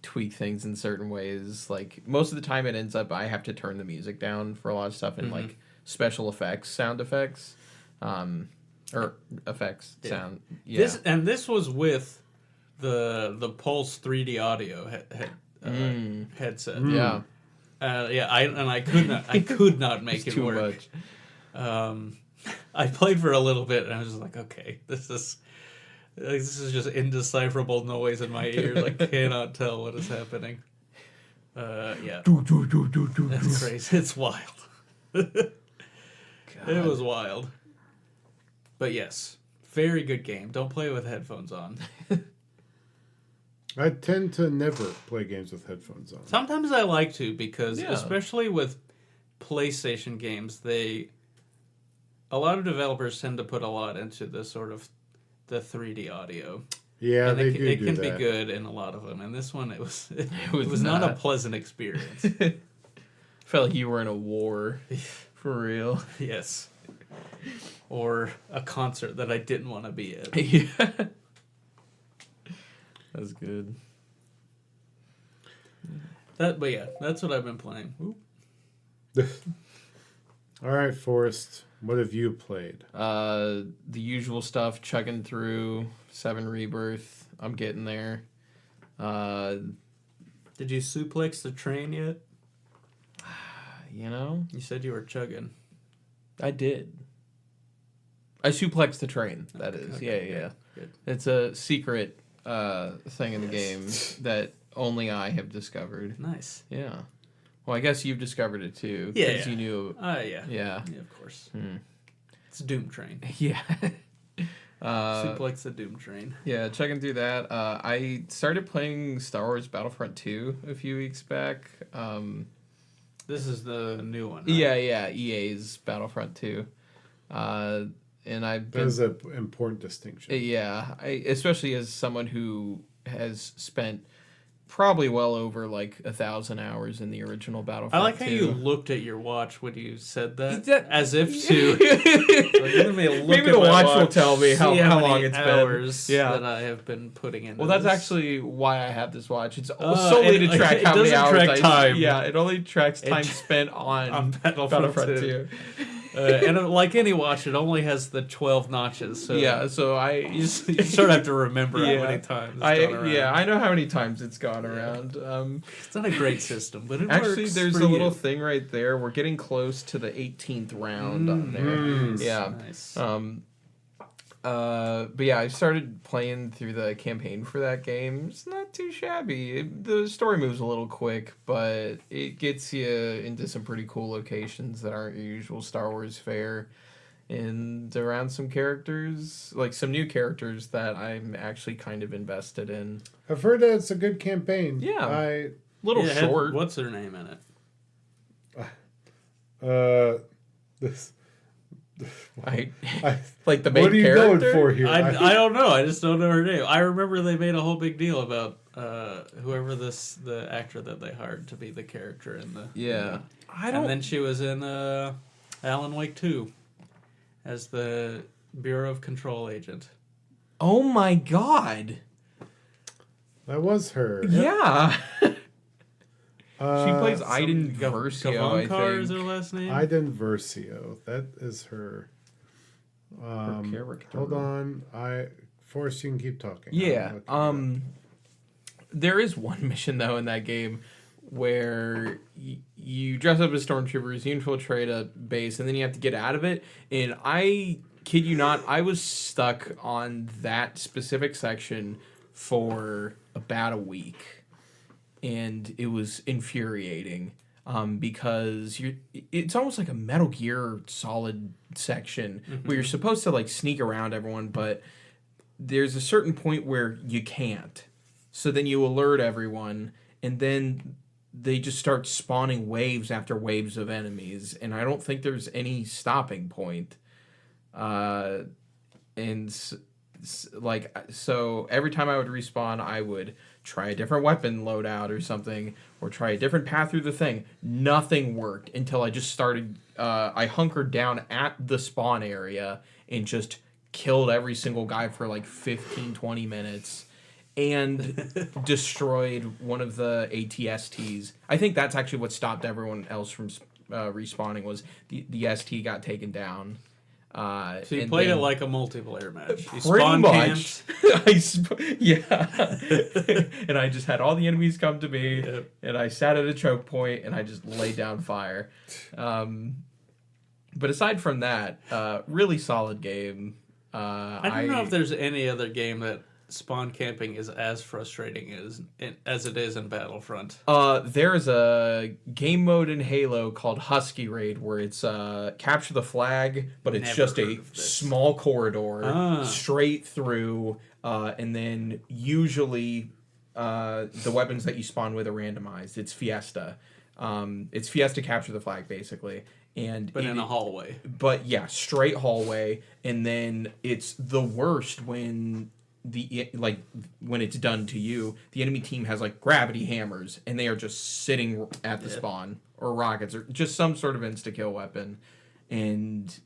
tweak things in certain ways. Like most of the time it ends up I have to turn the music down for a lot of stuff and like special effects, sound effects, or effects sound. Yeah. This was with the Pulse 3D audio headset. Yeah. I could not make it too work. much. I played for a little bit and I was just like, okay, this is just indecipherable noise in my ears. I cannot tell what is happening. That's crazy. It's wild. It was wild. But yes, very good game. Don't play with headphones on. I tend to never play games with headphones on. Sometimes I like to because, especially with PlayStation games, a lot of developers tend to put a lot into the sort of the 3D audio. Yeah, and they it can do be that. good in a lot of them. And this one, it was not a pleasant experience. Felt like you were in a war. For real. Yes. Or a concert that I didn't want to be at. Yeah. That's good. But yeah, that's what I've been playing. All right, Forrest, what have you played? The usual stuff, chugging through 7 Rebirth. I'm getting there. Did you suplex the train yet? You know? You said you were chugging. I did. I suplexed the train, that is. Okay, Yeah. good. It's a secret thing in the game that only I have discovered. Nice. Yeah. Well, I guess you've discovered it too. Yeah, Because you knew... Yeah. Yeah. Yeah, of course. It's Doom Train. Yeah. Suplex the Doom Train. Yeah, checking through that. I started playing Star Wars Battlefront 2 a few weeks back. This is the new one, right? Yeah, EA's Battlefront 2. And I've been... That is an important distinction. Yeah, especially as someone who has spent probably well over like 1,000 hours in the original Battlefront. I like how 2. you looked at your watch when you said that, That- as if to. Let me look Maybe at the my watch will tell me how see long many it's hours been. Yeah. that I have been putting in. Well, that's actually why I have this watch. It's and, solely to track it how many doesn't hours track I... time. Yeah, it only tracks It time tr- spent on Battlefront 2. And like any watch, it only has the 12 notches. So Yeah, so you sort of have to remember how many times it's gone around. I know how many times it's gone around. It's not a great system, but it Actually, works there's for a little you. thing right there. We're getting close to the 18th round on there. Yeah. Nice. But yeah, I started playing through the campaign for that game. It's not too shabby. The story moves a little quick, but it gets you into some pretty cool locations that aren't your usual Star Wars fare. And around some characters, like some new characters that I'm actually kind of invested in. I've heard that it's a good campaign. Yeah. Little Yeah, short. What's her name in it? This. I I, like the main what are you character. going for here? I don't know. I just don't know her name. I remember they made a whole big deal about whoever the actor that they hired to be the character in the Yeah. I And don't. then she was in Alan Wake 2 as the Bureau of Control agent. Oh my god. That was her. Yeah. She plays some Iden Versio, I Gavankar is her think. last name. Iden Versio. That is her. Her character. Hold on. Forrest, you can keep talking. Yeah. I'll look it up. There is one mission though in that game where you dress up as stormtroopers, you infiltrate a base, and then you have to get out of it. And I kid you not, I was stuck on that specific section for about a week, and it was infuriating. Because it's almost like a Metal Gear Solid section where you're supposed to like sneak around everyone, but there's a certain point where you can't. So then you alert everyone, and then they just start spawning waves after waves of enemies, and I don't think there's any stopping point. So every time I would respawn, I would try a different weapon loadout or something, or try a different path through the thing. Nothing worked until I just started. I hunkered down at the spawn area and just killed every single guy for like 15, 20 minutes. And destroyed one of the ATSTs. I think that's actually what stopped everyone else from respawning was the ST got taken down. So you played it like a multiplayer match. You Pretty spawn much. camped. Yeah. And I just had all the enemies come to me, Yep. and I sat at a choke point, and I just laid down fire. But aside from that, really solid game. I don't know if there's any other game that spawn camping is as frustrating as it is in Battlefront. There is a game mode in Halo called Husky Raid where it's capture the flag, but it's Never just heard a of this. small corridor Ah. straight through, and then usually the weapons that you spawn with are randomized. It's Fiesta. It's Fiesta capture the flag basically, But in a hallway. But yeah, straight hallway, and then it's the worst when when it's done to you, the enemy team has like gravity hammers, and they are just sitting at the spawn, or rockets, or just some sort of insta-kill weapon, and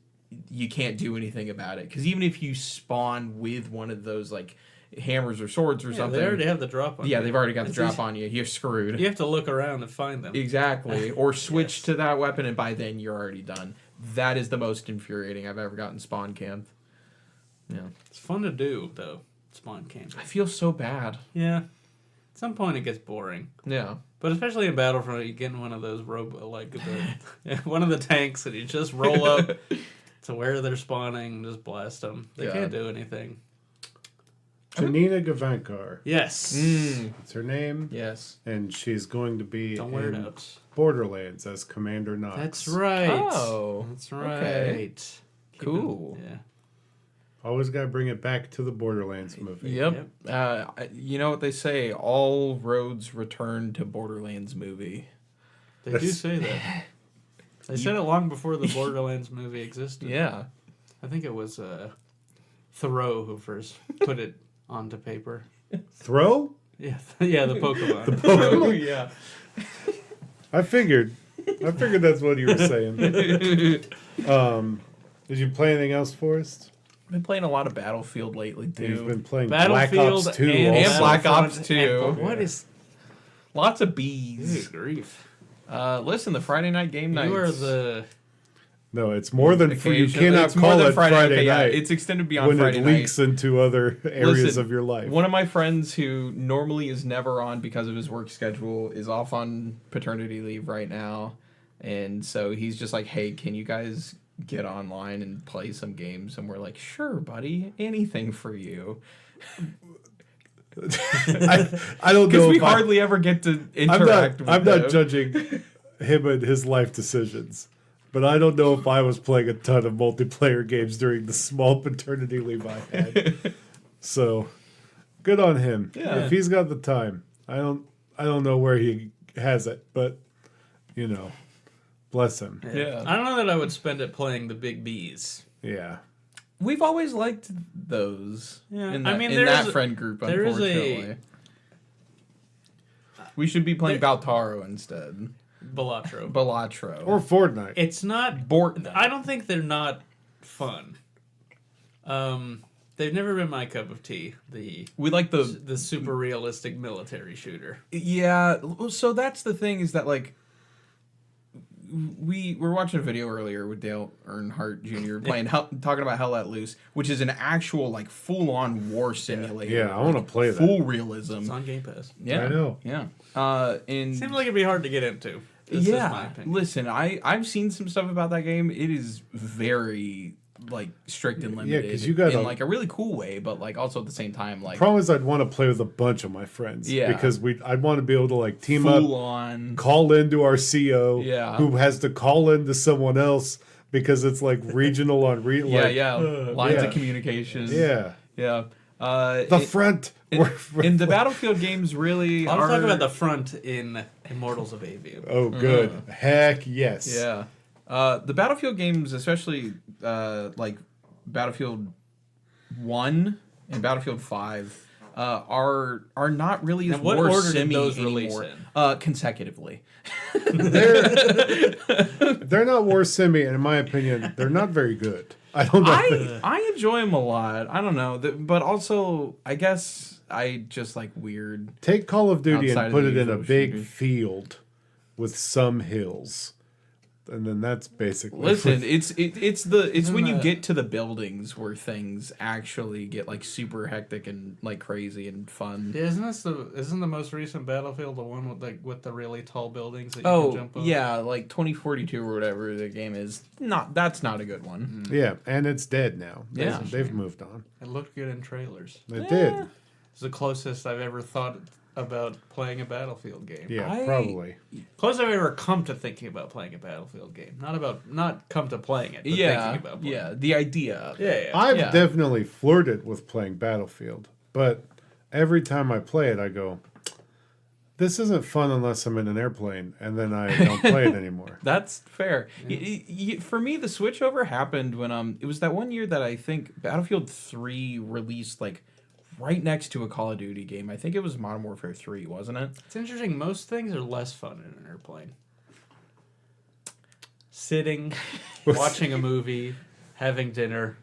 you can't do anything about it. Because even if you spawn with one of those like hammers or swords or something, They already have the drop on you. they've already got the drop on you. You're screwed. You have to look around and find them. Exactly. Or switch to that weapon, and by then you're already done. That is the most infuriating I've ever gotten spawn camped. Yeah. It's fun to do, though, spawn camping. I feel so bad. Yeah. At some point it gets boring. Yeah. But especially in Battlefront, you get in one of those one of the tanks, and you just roll up to where they're spawning and just blast them. They can't do anything. Janina Gavankar. Yes. That's her name. Yes. And she's going to be Don't wear it in out. Borderlands as Commander Knox. That's right. Oh. That's right. Okay. Cool. Yeah. Always got to bring it back to the Borderlands movie. Yep. You know what they say? All roads return to Borderlands movie. They do say that. They said it long before the Borderlands movie existed. Yeah. I think it was Thoreau who first put it onto paper. Throw? Yeah, yeah, the Pokemon. Oh, yeah. I figured that's what you were saying. Did you play anything else, Forrest? I've been playing a lot of Battlefield lately, too. You've been playing Black Battlefield Ops 2 and Black Battlefront Ops 2. and- What is... Lots of bees. Good grief. Listen, the Friday night game nights. You are the... No, it's more than you Occasionally- cannot it's more call than it Friday okay, yeah, night it's extended beyond when Friday it night. leaks into other areas Listen, of your life. One of my friends who normally is never on because of his work schedule is off on paternity leave right now. And so he's just like, hey, can you guys get online and play some games? And we're like, sure, buddy, anything for you. I don't know. Because we if I- hardly ever get to interact I'm with not them. judging him and his life decisions, but I don't know if I was playing a ton of multiplayer games during the small paternity leave I had. So, good on him. Yeah. If he's got the time, I don't know where he has it, but you know, bless him. Yeah. I don't know that I would spend it playing the big bees. Yeah. We've always liked those. Yeah, In I that, mean, in there that is a- friend group, there is a- unfortunately. We should be playing Balatro instead. Balatro. Balatro. Or Fortnite. It's not... Bortnite. I don't think they're not fun. They've never been my cup of tea. We like The super realistic military shooter. Yeah, so that's the thing is that, like, we were watching a video earlier with Dale Earnhardt Jr. playing talking about Hell Let Loose, which is an actual, like, full-on war simulator. Yeah, I want to play that. Full realism. It's on Game Pass. Yeah, I know. Yeah. And Seems like it'd be hard to get into. That's just my yeah, opinion. listen, I've seen some stuff about that game. It is very, like, strict and limited. 'cause you gotta- in, like, a really cool way, but, like, also at the same time, like, Problem is, I'd want to play with a bunch of my friends. Yeah. Because I'd want to be able to like team up, full on. call into our CO, Yeah. who has to call into someone else because it's like regional on Yeah, lines yeah. of communication. yeah. Yeah. The front. In the Battlefield games really I'll are... talk about the front in Immortals of Aveum. Oh, good. Heck yes. Yeah. The Battlefield games, especially like Battlefield 1 and Battlefield 5, are not really as Now, what war order did simmy those release anymore. Consecutively. They're not war simi, and in my opinion, they're not very good. I don't know. I enjoy them a lot. I don't know, but also I guess I just like weird. Take Call of Duty Outside and of put the it in a usual big shooter. field with some hills. And then that's basically Listen, it's when you that- get to the buildings where things actually get like super hectic and like crazy and fun. Yeah, isn't the most recent Battlefield the one with the really tall buildings that you can Oh jump on? yeah, like 2042 or whatever the game is. That's not a good one. Yeah, and it's dead now. Yeah. They've moved on. It looked good in trailers. They did. It's the closest I've ever thought about playing a Battlefield game. Yeah, probably. Closest I've ever come to thinking about playing a Battlefield game. Not come to playing it, but Yeah, thinking about playing yeah. The idea. Of it. it. Yeah, I've Yeah. definitely flirted with playing Battlefield, but every time I play it, I go, this isn't fun unless I'm in an airplane, and then I don't play it anymore. That's fair. For me, the switchover happened when it was that one year that I think Battlefield 3 released like right next to a Call of Duty game. I think it was Modern Warfare 3, wasn't it? It's interesting. Most things are less fun in an airplane. Sitting, watching a movie, having dinner.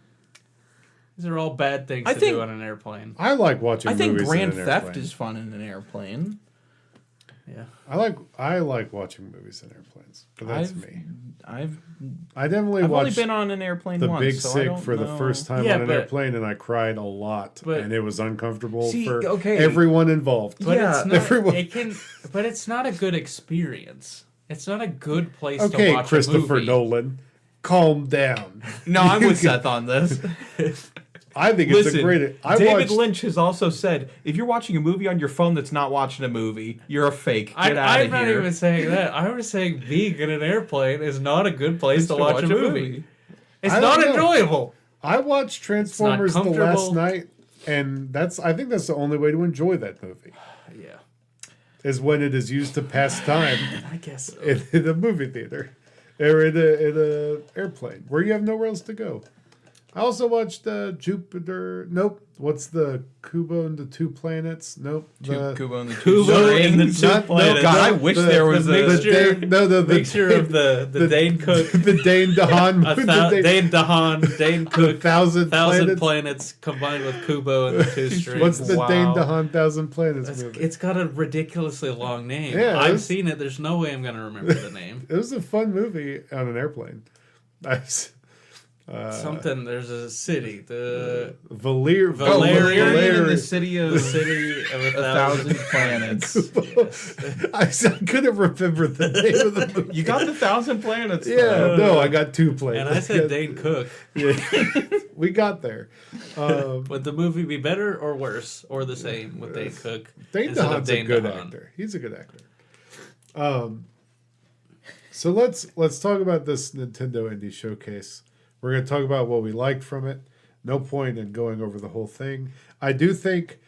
These are all bad things I to think- do on an airplane. I like watching I think movies Grand in an Theft airplane. is fun in an airplane. Yeah. I like watching movies in airplanes, but that's me. I've I definitely only watched been on an airplane The once, Big so I Sick don't for the know. first time Yeah, on an but- airplane, and I cried a lot, but- and it was uncomfortable See, for okay. everyone involved. But Yeah, it's not, everyone- but it's not a good experience. It's not a good place to Okay, watch a Christopher movie. Nolan, calm down. No, I'm with Seth on this. I think it's Listen, a great. I David watched. Lynch has also said, if you're watching a movie on your phone that's not watching a movie, you're a fake. Get out I'm of not here. even saying that. I was saying being in an airplane is not a good place to watch a movie. It's I not don't know. enjoyable. I watched Transformers the last comfortable. night, and I think that's the only way to enjoy that movie Yeah, is when it is used to pass time I guess so. in a movie theater or in a airplane where you have nowhere else to go. I also watched Jupiter. Nope. What's the Kubo and the Two Planets? Nope. The Kubo and the Kubo and the Strings. Two Not- Planets. God, I wish there was a... mixture- the Mixture of the Dane Cook, the Dane DeHaan Dane DeHaan, Dane the Cook, thousand Thousand planets. Planets combined with Kubo and the Two Strings. What's the Wow. Dane DeHaan Thousand Planets movie? It's got a ridiculously long name. Yeah, I've it's- seen it. There's no way I'm gonna remember the name. It was a fun movie on an airplane. Something. There's a city. The Valerian. Valerian in the city of the city of a thousand planets. I couldn't remember the name of the movie. You got the thousand planets. Yeah, though. no, I got 2 planes. and I said Dane Cook. Yeah. We got there. Would the movie be better or worse or the same with Dane Cook? Dane instead of DeHaan's a Dane good DeHaan? actor. He's a good actor. So let's talk about this Nintendo Indie Showcase. We're going to talk about what we liked from it. No point in going over the whole thing. I do think,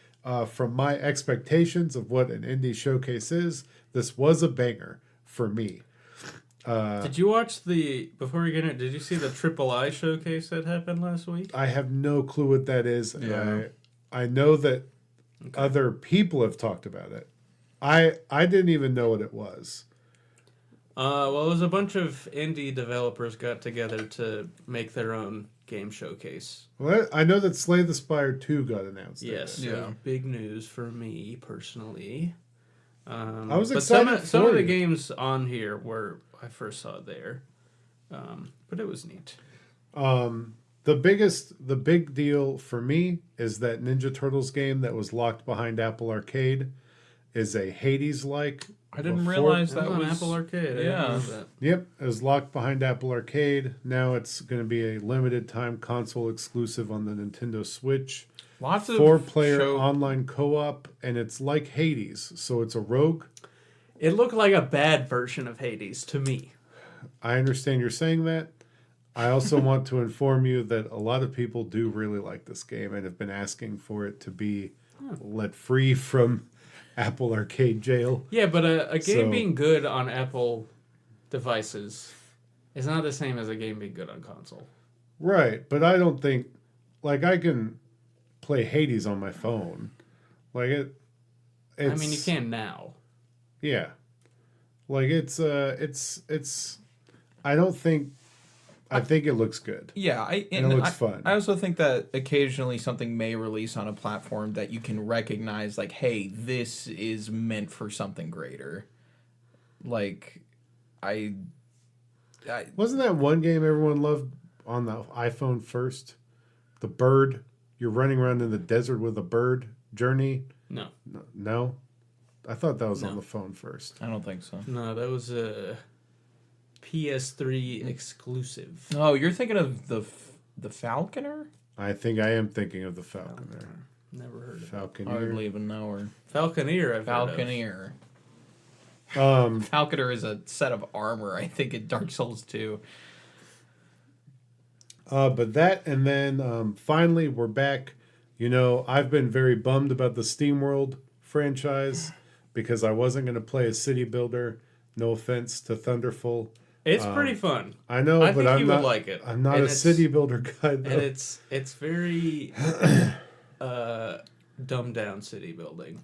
from my expectations of what an indie showcase is, this was a banger for me. Did you watch before we get in? Did you see the Triple I showcase that happened last week? I have no clue what that is. And Yeah. I know that other people have talked about it. I didn't even know what it was. Well, it was a bunch of indie developers got together to make their own game showcase. Well, I know that Slay the Spire 2 got announced. Yes, today. it was Yeah. big news for me personally. I was but excited some for of the you. games on here were I first saw there, but it was neat. The big deal for me is that Ninja Turtles game that was locked behind Apple Arcade is a Hades-like. I didn't before- realize That that was on was Apple Arcade. I didn't yeah. know that. Yep, it was locked behind Apple Arcade. Now it's going to be a limited time console exclusive on the Nintendo Switch. lots of 4-player show- online co-op, and it's like Hades, so it's a rogue. It looked like a bad version of Hades to me. I understand you're saying that. I also want to inform you that a lot of people do really like this game and have been asking for it to be let free from Apple Arcade jail. Yeah, but a game So- being good on Apple devices is not the same as a game being good on console. Right, but I don't think like I can play Hades on my phone. Like it's I mean, you can now. Yeah. Like it's I don't think I think it looks good. Yeah, And it looks fun. I also think that occasionally something may release on a platform that you can recognize, like, hey, this is meant for something greater. Like, I Wasn't that one game everyone loved on the iPhone first? The bird. You're running around in the desert with a bird. Journey. No, No? I thought that was on No. the phone first. I don't think so. no, that was a PS3 exclusive. No, you're thinking of the Falconer? I think I am thinking of the Falconer. Never heard of it. I Falconer. hardly even know her. Falconeer. I've heard of. Falconeer. Um, Falconer is a set of armor, I think, in Dark Souls 2. but that, and then finally we're back. You know, I've been very bummed about the SteamWorld franchise because I wasn't going to play a city builder. No offense to Thunderful. It's pretty fun, I know, I but think I'm you not. would like it. I'm not And a it's- city builder guy though. and it's very dumbed down city building,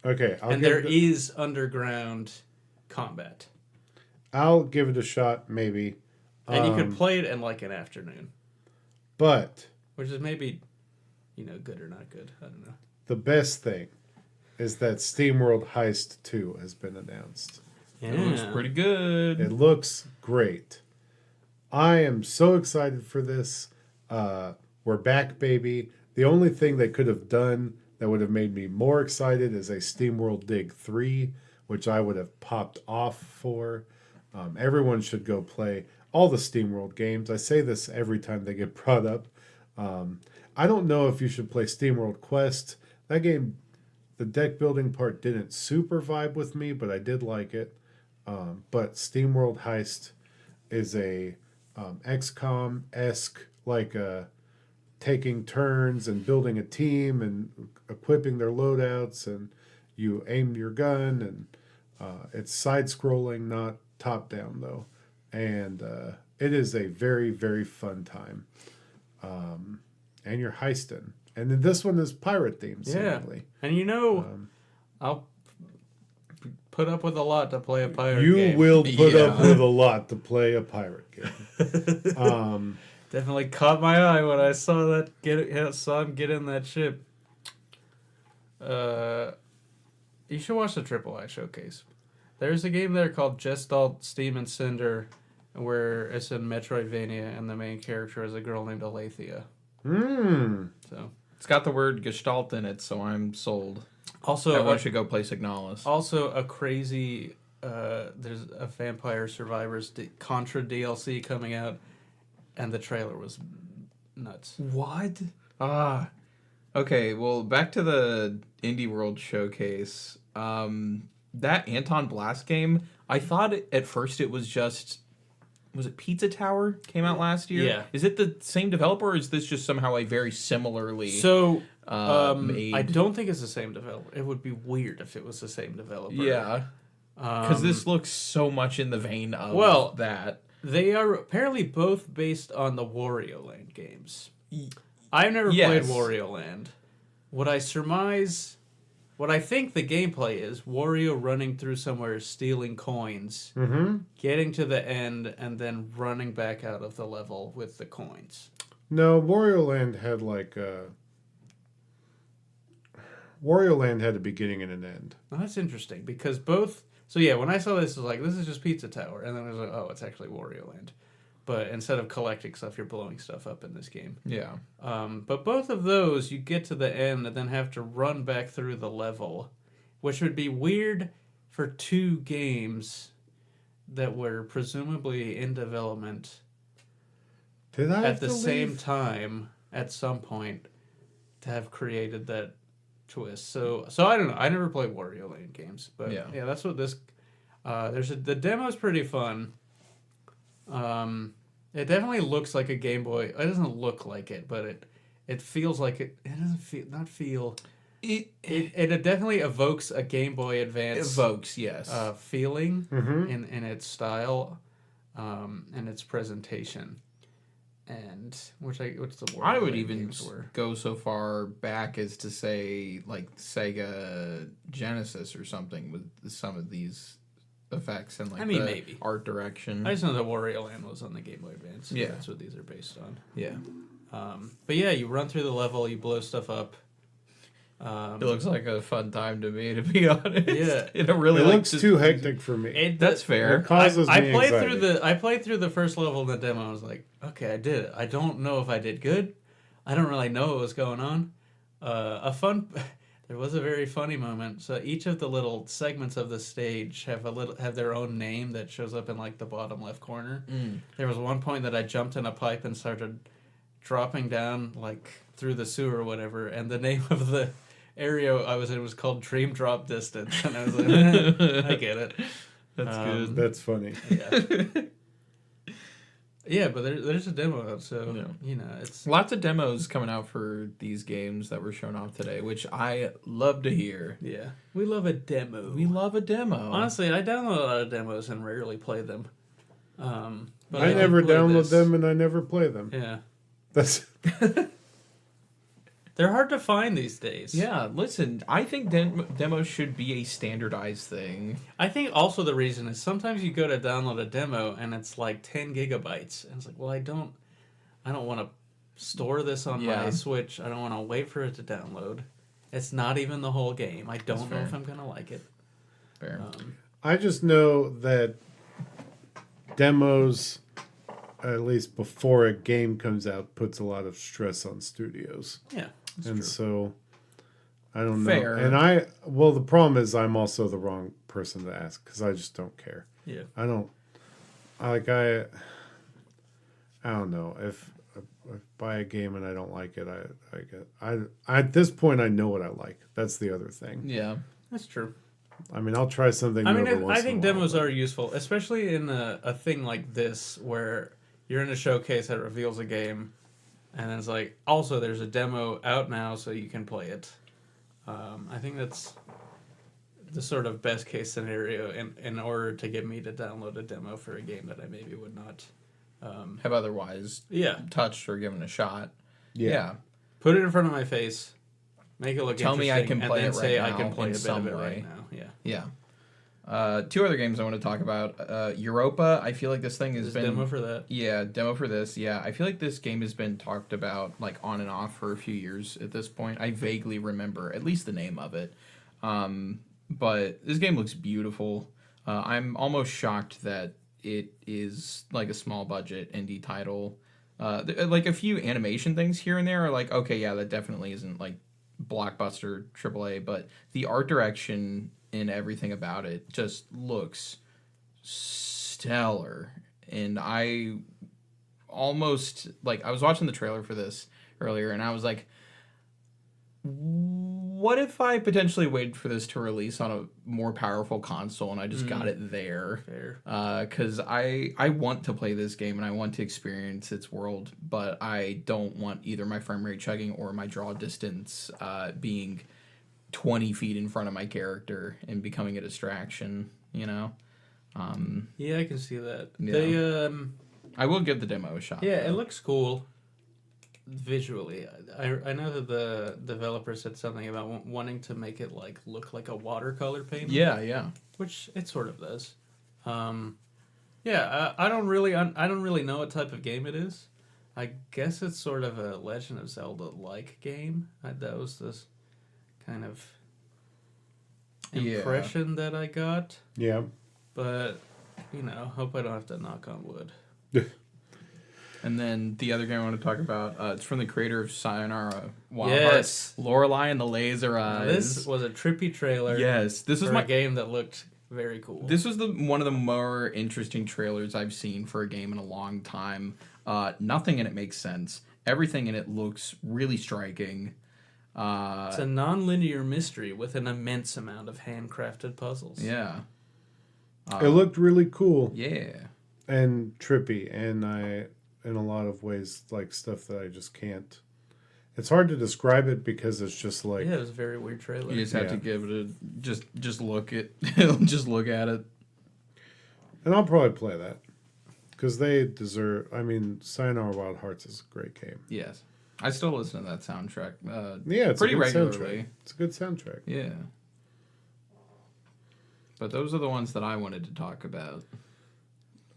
Okay, and there is underground combat, I'll give it a shot, maybe. and you could play it in like an afternoon, But which is maybe, good or not good. I don't know. the best thing is that SteamWorld Heist 2 has been announced. Yeah. It looks pretty good. It looks great. I am so excited for this. We're back, baby. The only thing they could have done that would have made me more excited is a SteamWorld Dig 3, which I would have popped off for. Everyone should go play all the SteamWorld games. I say this every time they get brought up. I don't know if you should play SteamWorld Quest. That game, the deck building part didn't super vibe with me, but I did like it. But SteamWorld Heist is a XCOM-esque, like taking turns and building a team and equipping their loadouts, and you aim your gun, and it's side-scrolling, not top-down, though. And it is a very, very fun time. And you're heisting. And then this one is pirate themed, seemingly. And I'll put up with a lot to play a pirate You game. will put up with a lot to play a pirate game. Definitely caught my eye when I saw saw him get in that ship. You should watch the Triple I showcase. There's a game there called Gestalt, Steam, and Cinder, where it's in Metroidvania, and the main character is a girl named Alethea. So It's got the word Gestalt in it, so I'm sold. also, Everyone should go play Signalis. also a crazy. There's a Vampire Survivors Contra DLC coming out, and the trailer was nuts. What? Okay, well, back to the Indie World Showcase. That Anton Blast game, I thought at first it was just... Was it Pizza Tower? Came out last year? Yeah. Is it the same developer, or is this just somehow a very similarly So, made... I don't think it's the same developer. It would be weird if it was the same developer. Yeah. Because this looks so much in the vein of that. They are apparently both based on the Wario Land games. I've never played Wario Land. What I think the gameplay is Wario running through somewhere, stealing coins, getting to the end, and then running back out of the level with the coins. No, Wario Land had Wario Land had a beginning and an end. Well, that's interesting because both. So yeah, when I saw this, I was like, "This is just Pizza Tower," and then I was like, "Oh, it's actually Wario Land." But instead of collecting stuff, you're blowing stuff up in this game. Yeah. But both of those, you get to the end and then have to run back through the level, which would be weird for two games that were presumably in development at the same time at some point to have created that twist. So I don't know. I never played Wario Land games, but yeah, that's what this. The demo's pretty fun. It definitely looks like a Game Boy. It doesn't look like it, but it feels like it. It doesn't feel. It definitely evokes a Game Boy Advance. Feeling in its style, and its presentation, and which the word I would even go so far back as to say like Sega Genesis or something with some of these effects and like maybe art direction. I just know that Wario Land was on the Game Boy Advance. So yeah, that's what these are based on. Yeah. But yeah, you run through the level, you blow stuff up. It looks like a fun time to me, to be honest. Yeah, it really looks too hectic for me. That's fair. It causes I me played anxiety. I played through the first level in the demo. I was like, okay, I did it. I don't know if I did good. I don't really know what was going on. There was a very funny moment. So each of the little segments of the stage have their own name that shows up in like the bottom left corner. There was one point that I jumped in a pipe and started dropping down like through the sewer or whatever, and the name of the area I was in was called Dream Drop Distance, and I was like, I get it. That's good. That's funny. Yeah. Yeah, but there's a demo out, so it's lots of demos coming out for these games that were shown off today, which I love to hear. Yeah, we love a demo. We love a demo. Honestly, I download a lot of demos and rarely play them. But I never download them and I never play them. Yeah, That's they're hard to find these days. Yeah, listen, I think demos should be a standardized thing. I think also the reason is sometimes you go to download a demo and it's like 10 gigabytes, and it's like, well, I don't want to store this on my Switch. I don't want to wait for it to download. It's not even the whole game. I don't know fair. if I'm gonna like it. Fair. I just know that demos, at least before a game comes out, puts a lot of stress on studios. Yeah, that's And true. so I don't know. Fair. And the problem is I'm also the wrong person to ask because I just don't care. Yeah. I don't know if I buy a game and I don't like it. I at this point I know what I like. That's the other thing. Yeah. That's true. I mean, I'll try something. I new mean, every once I in think a while, demos but- are useful, especially in a thing like this where you're in a showcase that reveals a game, and then it's like, also there's a demo out now so you can play it. I think that's the sort of best case scenario in order to get me to download a demo for a game that I maybe would not. Have otherwise Yeah, touched or given a shot. Yeah. Yeah. put it in front of my face, make it look Tell me interesting, I can play and it then right say I now can play in a bit some of it way. right now. Yeah. Yeah. Two other games I want to talk about. Europa. I feel like this thing has There's been demo for that. Yeah, demo for this. Yeah, I feel like this game has been talked about like on and off for a few years at this point. I vaguely remember at least the name of it. But this game looks beautiful. I'm almost shocked that it is like a small budget indie title. Like a few animation things here and there are like, okay, yeah, that definitely isn't like blockbuster AAA, but the art direction and everything about it just looks stellar. And I almost like I was watching the trailer for this earlier and I was like, what if I potentially waited for this to release on a more powerful console and I just got it there? Fair. Because I want to play this game and I want to experience its world, but I don't want either my frame rate chugging or my draw distance being 20 feet in front of my character and becoming a distraction, you know? Yeah, I can see that. Yeah. They I will give the demo a shot. yeah, though. it looks cool visually. I know that the developer said something about wanting to make it like look like a watercolor painting. Yeah. Which it sort of does. Yeah, I don't really know what type of game it is. I guess it's sort of a Legend of Zelda like game. That was this kind of Yeah. impression that I got. Yeah. But hope I don't have to knock on wood. And then the other game I want to talk about, it's from the creator of Sayonara Wild Yes. Hearts, Lorelei and the Laser Eyes. This was a trippy trailer. Yes, this for is a my game that looked very cool. This was one of the more interesting trailers I've seen for a game in a long time. Nothing in it makes sense. Everything in it looks really striking. It's a non-linear mystery with an immense amount of handcrafted puzzles. Yeah. It looked really cool Yeah. and trippy, and I, in a lot of ways, like stuff that I just can't. It's hard to describe it because it's just like Yeah, it was a very weird trailer. You just have to Yeah. give it a just look at just look at it. and I'll probably play that because they deserve. I mean, Sayonara Wild Hearts is a great game. Yes. I still listen to that soundtrack. Yeah, it's pretty a good regularly. soundtrack. It's a good soundtrack. Yeah. But those are the ones that I wanted to talk about.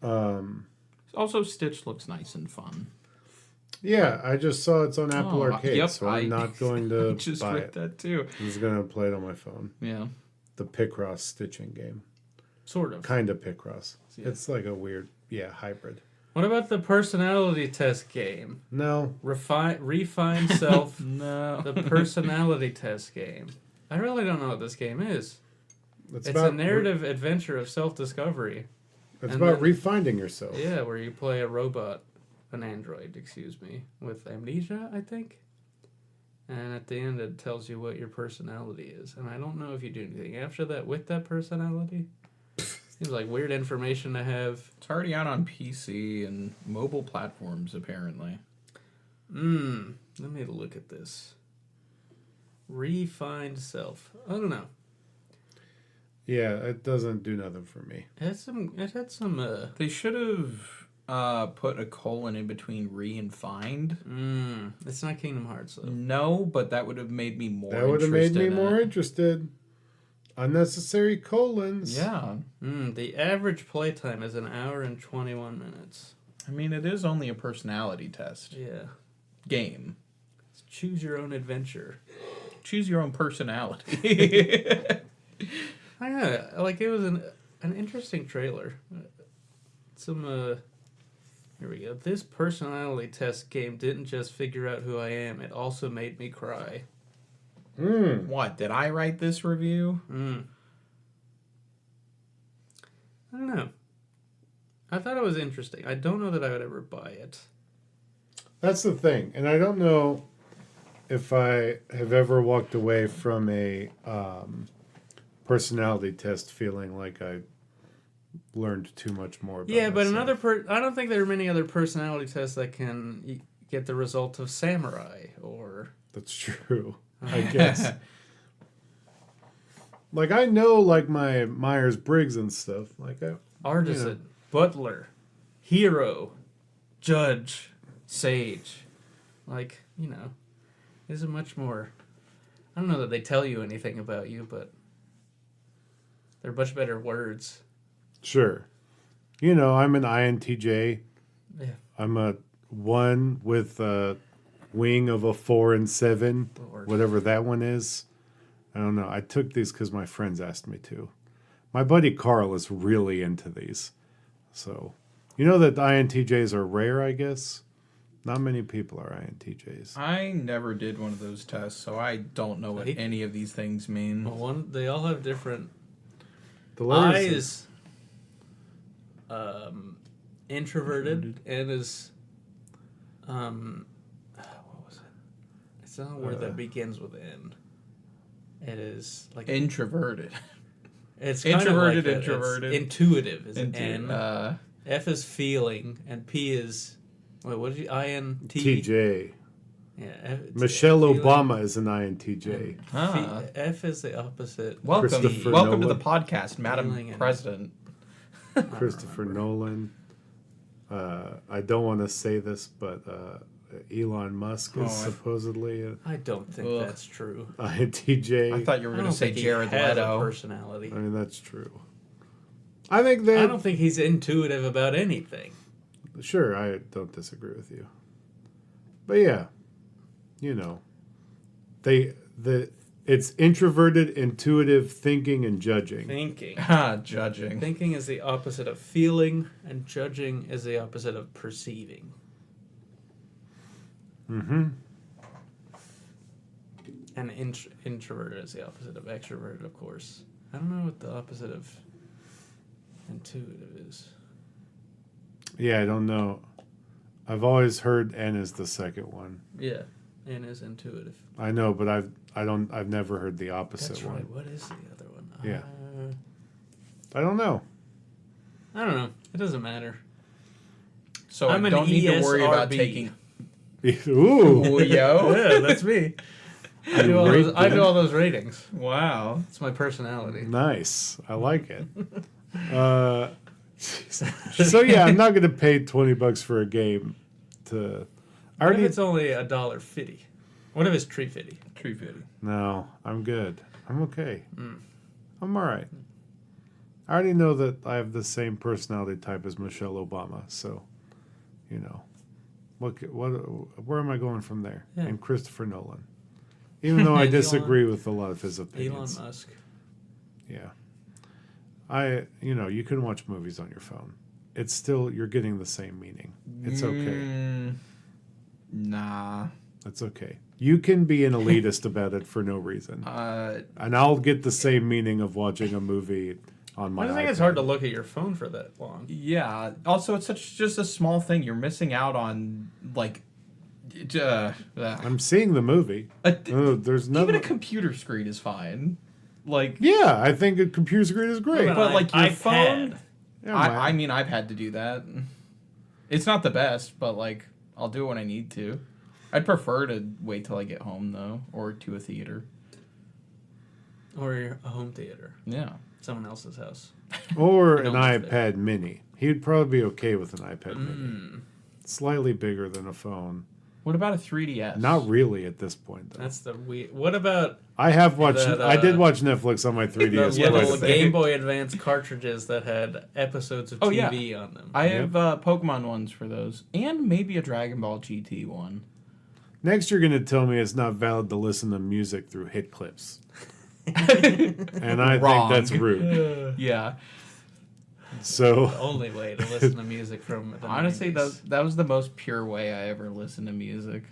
Also, Stitch looks nice and fun. Yeah, I just saw it's on Apple Oh, Arcade, yep, so I'm not going to just buy read it. that too. I'm just going to play it on my phone. Yeah. The Picross stitching game. Sort of. Kind of Picross. Yeah. It's like a weird, hybrid. What about the personality test game? No. Refine Self, No. the personality test game. I really don't know what this game is. It's about a narrative adventure of self-discovery. It's and about then- refinding yourself. Yeah, where you play a robot, an android, excuse me, with amnesia, I think. And at the end, it tells you what your personality is. And I don't know if you do anything after that with that personality. Seems like weird information to have. It's already out on PC and mobile platforms, apparently. Let me look at this. Refined Self. I don't know. Yeah, it doesn't do nothing for me. It had some. They should have put a colon in between re and find. It's not Kingdom Hearts though. No, but that would have made me more That would have made me interested in more it. interested. Unnecessary colons. Yeah. The average playtime is 1 hour and 21 minutes. I mean, it is only a personality test Yeah. game. Choose your own adventure. choose your own personality. I don't know. Like, it was an interesting trailer. Here we go. This personality test game didn't just figure out who I am, it also made me cry. What, did I write this review? I don't know. I thought it was interesting. I don't know that I would ever buy it. That's the thing. And I don't know if I have ever walked away from a personality test feeling like I learned too much more about Yeah, but myself. I don't think there are many other personality tests that can get the result of samurai or... That's true, I guess. Like, I know, like, my Myers-Briggs and stuff. Like, artisan, butler, hero, judge, sage. Like, there's a much more... I don't know that they tell you anything about you, but they're much better words. Sure. I'm an INTJ. Yeah. I'm a 1 with a wing of a 4 and 7, Lord. whatever that one is. I don't know. I took these because my friends asked me to. My buddy Carl is really into these. So, that INTJs are rare, I guess? Not many people are INTJs. I never did one of those tests, so I don't know what any of these things mean. Well, they all have different... The I letters is introverted and is what was it? It's not a word that begins with N. It is like Introverted. it's kind Introverted, of like that. introverted. It's intuitive is N. N. F is feeling and P is what did you INT? TJ. Yeah. Michelle feeling. Obama is an INTJ. F is the opposite. Welcome to Christopher the Nolan. podcast, Madam Feeling and- President. Christopher Nolan. I don't want to say this, but Elon Musk is supposedly an I don't think Ugh. that's true. INTJ. I thought you were I going don't to say think he Jared has a Leto. personality. I mean, that's true. I think that... I don't think he's intuitive about anything. Sure, I don't disagree with you. But yeah, it's introverted, intuitive, thinking, and judging. Thinking. Judging. Thinking is the opposite of feeling, and judging is the opposite of perceiving. Mm-hmm. And introverted is the opposite of extroverted, of course. I don't know what the opposite of intuitive is. Yeah, I don't know. I've always heard N is the second one. Yeah, N is intuitive. I know, but I've never heard the opposite That's one. right. What is the other one? Yeah. I don't know. I don't know. It doesn't matter. So I'm I an don't need to worry about ESRB. taking... Ooh. Ooh, yo. Yeah, that's me. I do all those ratings. Wow. It's my personality. Nice. I like it. So yeah, I'm not going to pay $20 for a game to... What if it's only $1.50? What if it's $3.50? $3.50. No, I'm good. I'm okay. I'm all right. I already know that I have the same personality type as Michelle Obama, so where am I going from there? Yeah. And Christopher Nolan, even though I Elon. disagree with a lot of his Elon opinions. Musk. Yeah, you can watch movies on your phone. It's still you're getting the same meaning. It's okay. Nah. That's okay. You can be an elitist about it for no reason. And I'll get the same meaning of watching a movie on my I think iPad. it's hard to look at your phone for that long. Yeah. Also, it's just a small thing. You're missing out on, like... I'm seeing the movie. There's no... Even a computer screen is fine. Like... Yeah, I think a computer screen is great. But, like, your phone... Yeah, I mean, I've had to do that. It's not the best, but, like, I'll do it when I need to. I'd prefer to wait till I get home, though, or to a theater. Or a home theater. Yeah. Someone else's house. Or an Don't live iPad mini. He'd probably be okay with an iPad mini. Slightly bigger than a phone. What about a 3DS? Not really at this point, though. That's the weird... What about... I have watched... that, I did watch Netflix on my the 3DS. little quite a bit. Game Boy Advance cartridges that had episodes of TV on them. I have Pokemon ones for those. And maybe a Dragon Ball GT one. Next, you're going to tell me it's not valid to listen to music through hit clips. And I Wrong. think that's rude. Yeah. So, The only way to listen to music from the Honestly, 90s. that was the most pure way I ever listened to music.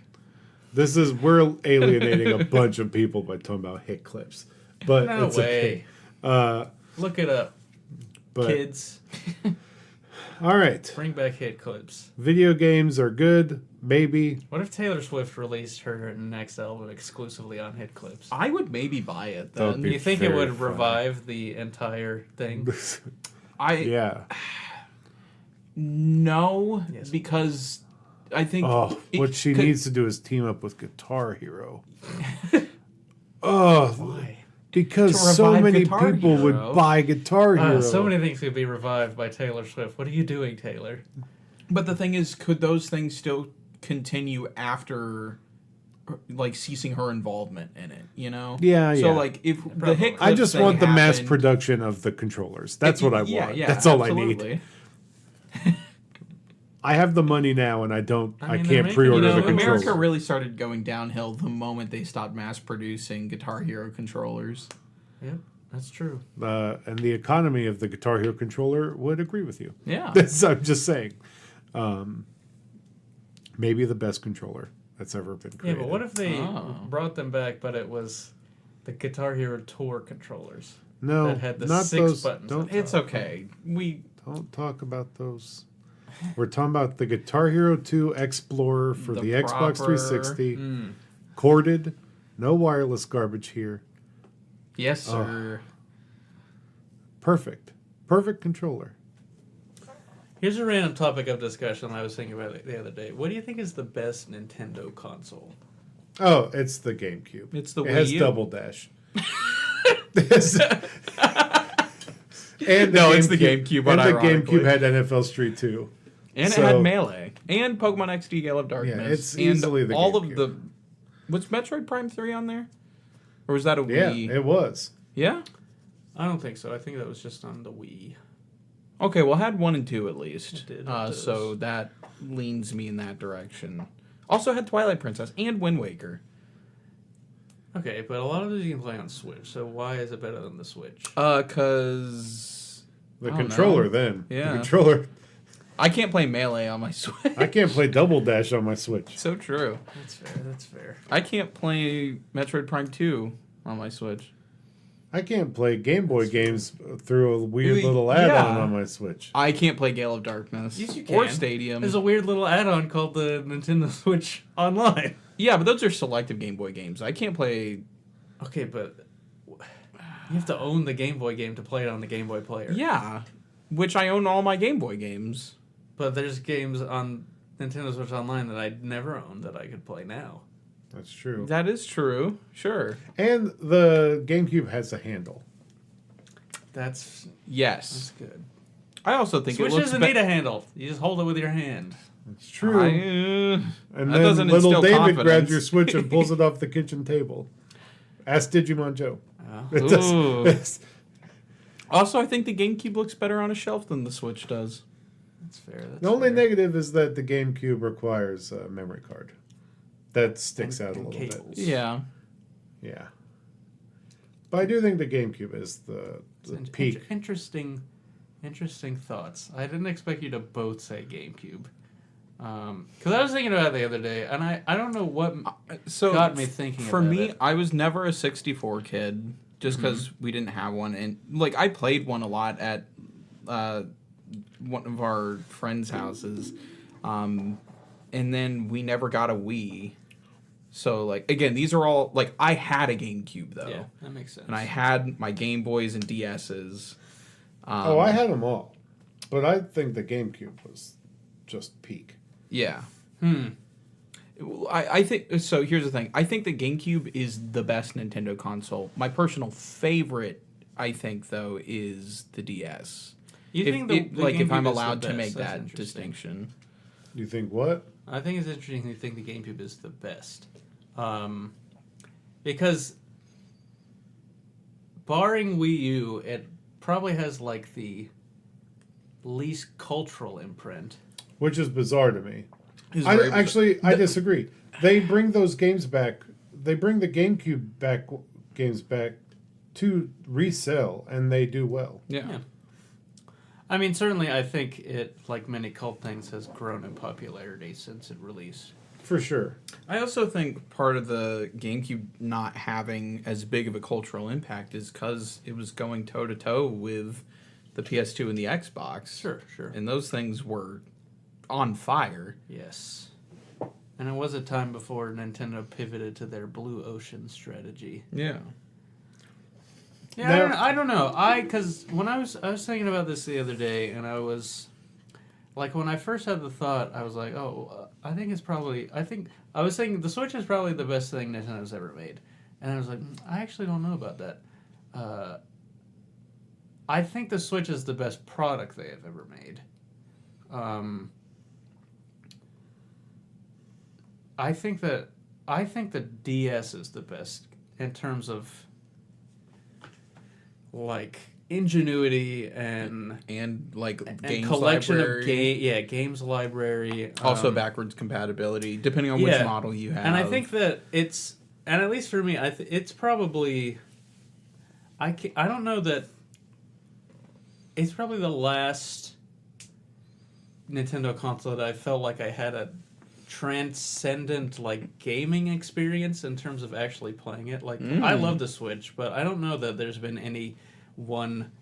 we're alienating a bunch of people by talking about hit clips. But No it's way. okay. Look it up, But, kids. all right. Bring back hit clips. Video games are good, maybe. What if Taylor Swift released her next album exclusively on hit clips? I would maybe buy it That would then. be Do you think it very would funny. revive the entire thing? Yeah. No, Yes. because I think Oh, it what she could- needs to do is team up with Guitar Hero. Oh, Why? because To so revive many Guitar people Hero. would buy Guitar Hero. So many things could be revived by Taylor Swift. What are you doing, Taylor? But the thing is, could those things still continue after, like, ceasing her involvement in it? You know? Yeah, So yeah. like, if the Probably. hit, I just clip want the thing mass happened- production of the controllers. That's what I want. Yeah, That's all I absolutely. need. I have the money now, and I mean, can't they're making- pre-order You know, the controllers. America really started going downhill the moment they stopped mass producing Guitar Hero controllers. Yep, that's true. And the economy of the Guitar Hero controller would agree with you. Yeah. I'm just saying. Maybe the best controller that's ever been Yeah, created. but what if they Oh. brought them back, but it was the Guitar Hero Tour controllers No, that had the not 6 those. buttons? Don't It's okay. don't talk about those. We're talking about the Guitar Hero 2 Explorer for the, Xbox proper- 360. Mm. Corded, no wireless garbage here. Yes, sir. Perfect controller. Here's a random topic of discussion I was thinking about it the other day. What do you think is the best Nintendo console? Oh, it's the GameCube. It's the It Wii has U. double dash. And No, it's the GameCube, And the unironically. GameCube had NFL Street 2. And So- it had Melee and Pokemon XD Gale of Darkness. Yeah, it's and easily the all GameCube. of the. Was Metroid Prime 3 on there? Or was that a Yeah, Wii? it was. Yeah? I don't think so. I think that was just on the Wii. Okay, well, it had 1 and 2 at least. It did, it does. So that leans me in that direction. Also had Twilight Princess and Wind Waker. Okay, but a lot of those you can play on Switch, so why is it better than the Switch? Cause The I don't controller know. then. Yeah. The controller. I can't play Melee on my Switch. I can't play double dash on my Switch. So true. That's fair, that's fair. I can't play Metroid Prime 2 on my Switch. I can't play Game Boy games through a weird little add-on Yeah. on my Switch. I can't play Gale of Darkness. Yes, you Or can. Stadium. There's a weird little add-on called the Nintendo Switch Online. Yeah, but those are selective Game Boy games. I can't play. Okay, but you have to own the Game Boy game to play it on the Game Boy player. Yeah, which I own all my Game Boy games. But there's games on Nintendo Switch Online that I never owned that I could play now. That's true. That is true. Sure. And the GameCube has a handle. That's Yes. good. I also think Switch it looks doesn't need a handle. You just hold it with your hand. It's true. and And that then doesn't little instill David confidence. grabs your Switch and pulls it off the kitchen table. Ask Digimon Joe. Oh. It does- Ooh. it's- Also, I think the GameCube looks better on a shelf than the Switch does. That's fair. That's the only fair. negative is that the GameCube requires a memory card. That sticks out a And little cables. bit. Yeah. Yeah. But I do think the GameCube is the It's peak. interesting thoughts. I didn't expect you to both say GameCube. Because I was thinking about it the other day, and I don't know what So got me thinking For about me, it. I was never a 64 kid just because we didn't have one, and like I played one a lot at one of our friends' houses, and then we never got a Wii. So like again, these are all like I had a GameCube though, Yeah, that makes sense. and I had my Game Boys and DSs. Oh, I had them all. But I think the GameCube was just peak. Yeah. I think so. Here's the thing. I think the GameCube is the best Nintendo console. My personal favorite, I think, though, is the DS. You If, think if GameCube I'm is the allowed to best, make that's that interesting. distinction. You think what? I think it's interesting you think the GameCube is the best. Because barring Wii U, it probably has like the least cultural imprint. Which is bizarre to me. I disagree. They bring those games back. They bring the GameCube games back to resell, and they do well. Yeah. I mean, certainly, I think it, like many cult things, has grown in popularity since it released. For sure. I also think part of the GameCube not having as big of a cultural impact is because it was going toe-to-toe with the PS2 and the Xbox. Sure. And those things were on fire. Yes. And it was a time before Nintendo pivoted to their Blue Ocean strategy. Yeah. Yeah, I don't know. Because when I was thinking about this the other day, and I was like, when I first had the thought, I was like, I was thinking the Switch is probably the best thing Nintendo's ever made, and I was like, I actually don't know about that. I think the Switch is the best product they have ever made. I think the DS is the best in terms of like ingenuity and like games collection library. of games library. Also backwards compatibility, depending on which model you have. And I think that it's, and at least for me, it's probably, I don't know that, it's probably the last Nintendo console that I felt like I had a transcendent like gaming experience in terms of actually playing it. Like I love the Switch, but I don't know that there's been any one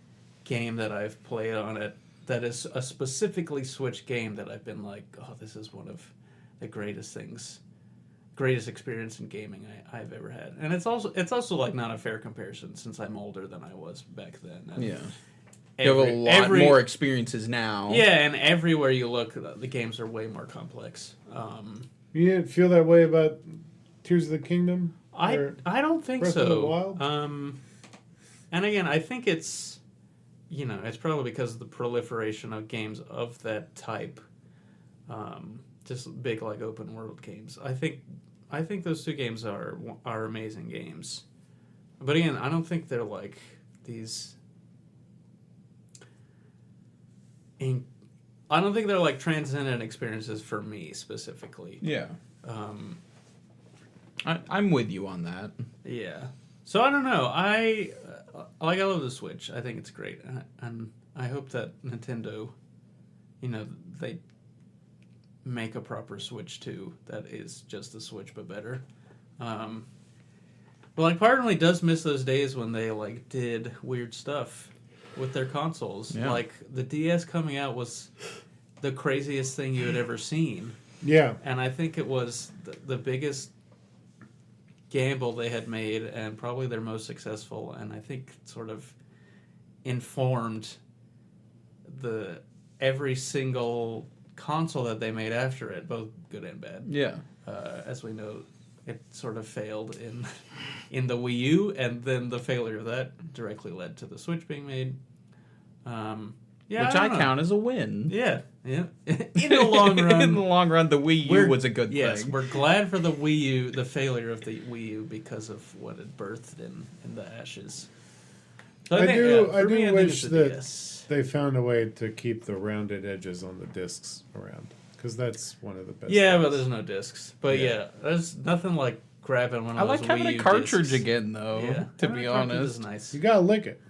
game that I've played on it that is a specifically Switch game that I've been like, oh, this is one of the greatest experience in gaming I've ever had. And it's also like not a fair comparison since I'm older than I was back then. And you have a lot more experiences now. Yeah, and everywhere you look, the games are way more complex. You didn't feel that way about Tears of the Kingdom? I don't think Breath so. of the Wild? And again, I think it's it's probably because of the proliferation of games of that type, just big like open world games. I think those two games are amazing games, but again, I don't think they're like these. I don't think they're like transcendent experiences for me specifically. Yeah. I'm with you on that. Yeah. So I don't know. I love the Switch. I think it's great, and I hope that Nintendo, they make a proper Switch too that is just the Switch but better. But like, part of me does miss those days when they like did weird stuff with their consoles. Yeah. Like the DS coming out was the craziest thing you had ever seen. Yeah. And I think it was the biggest gamble they had made and probably their most successful, and I think sort of informed every single console that they made after it, both good and bad. Yeah. As we know, it sort of failed in the Wii U, and then the failure of that directly led to the Switch being made. Which I count as a win. Yeah. In the long run. In the long run, the Wii U was a good thing. Yes, we're glad for the Wii U, the failure of the Wii U because of what it birthed in the ashes. So I do wish that DS. they found a way to keep the rounded edges on the discs around, because that's one of the best. Yeah, things. but there's no discs. But yeah, there's nothing like grabbing one of those I like having Wii U a cartridge discs. again, though. Yeah, To be honest, is nice. You gotta lick it.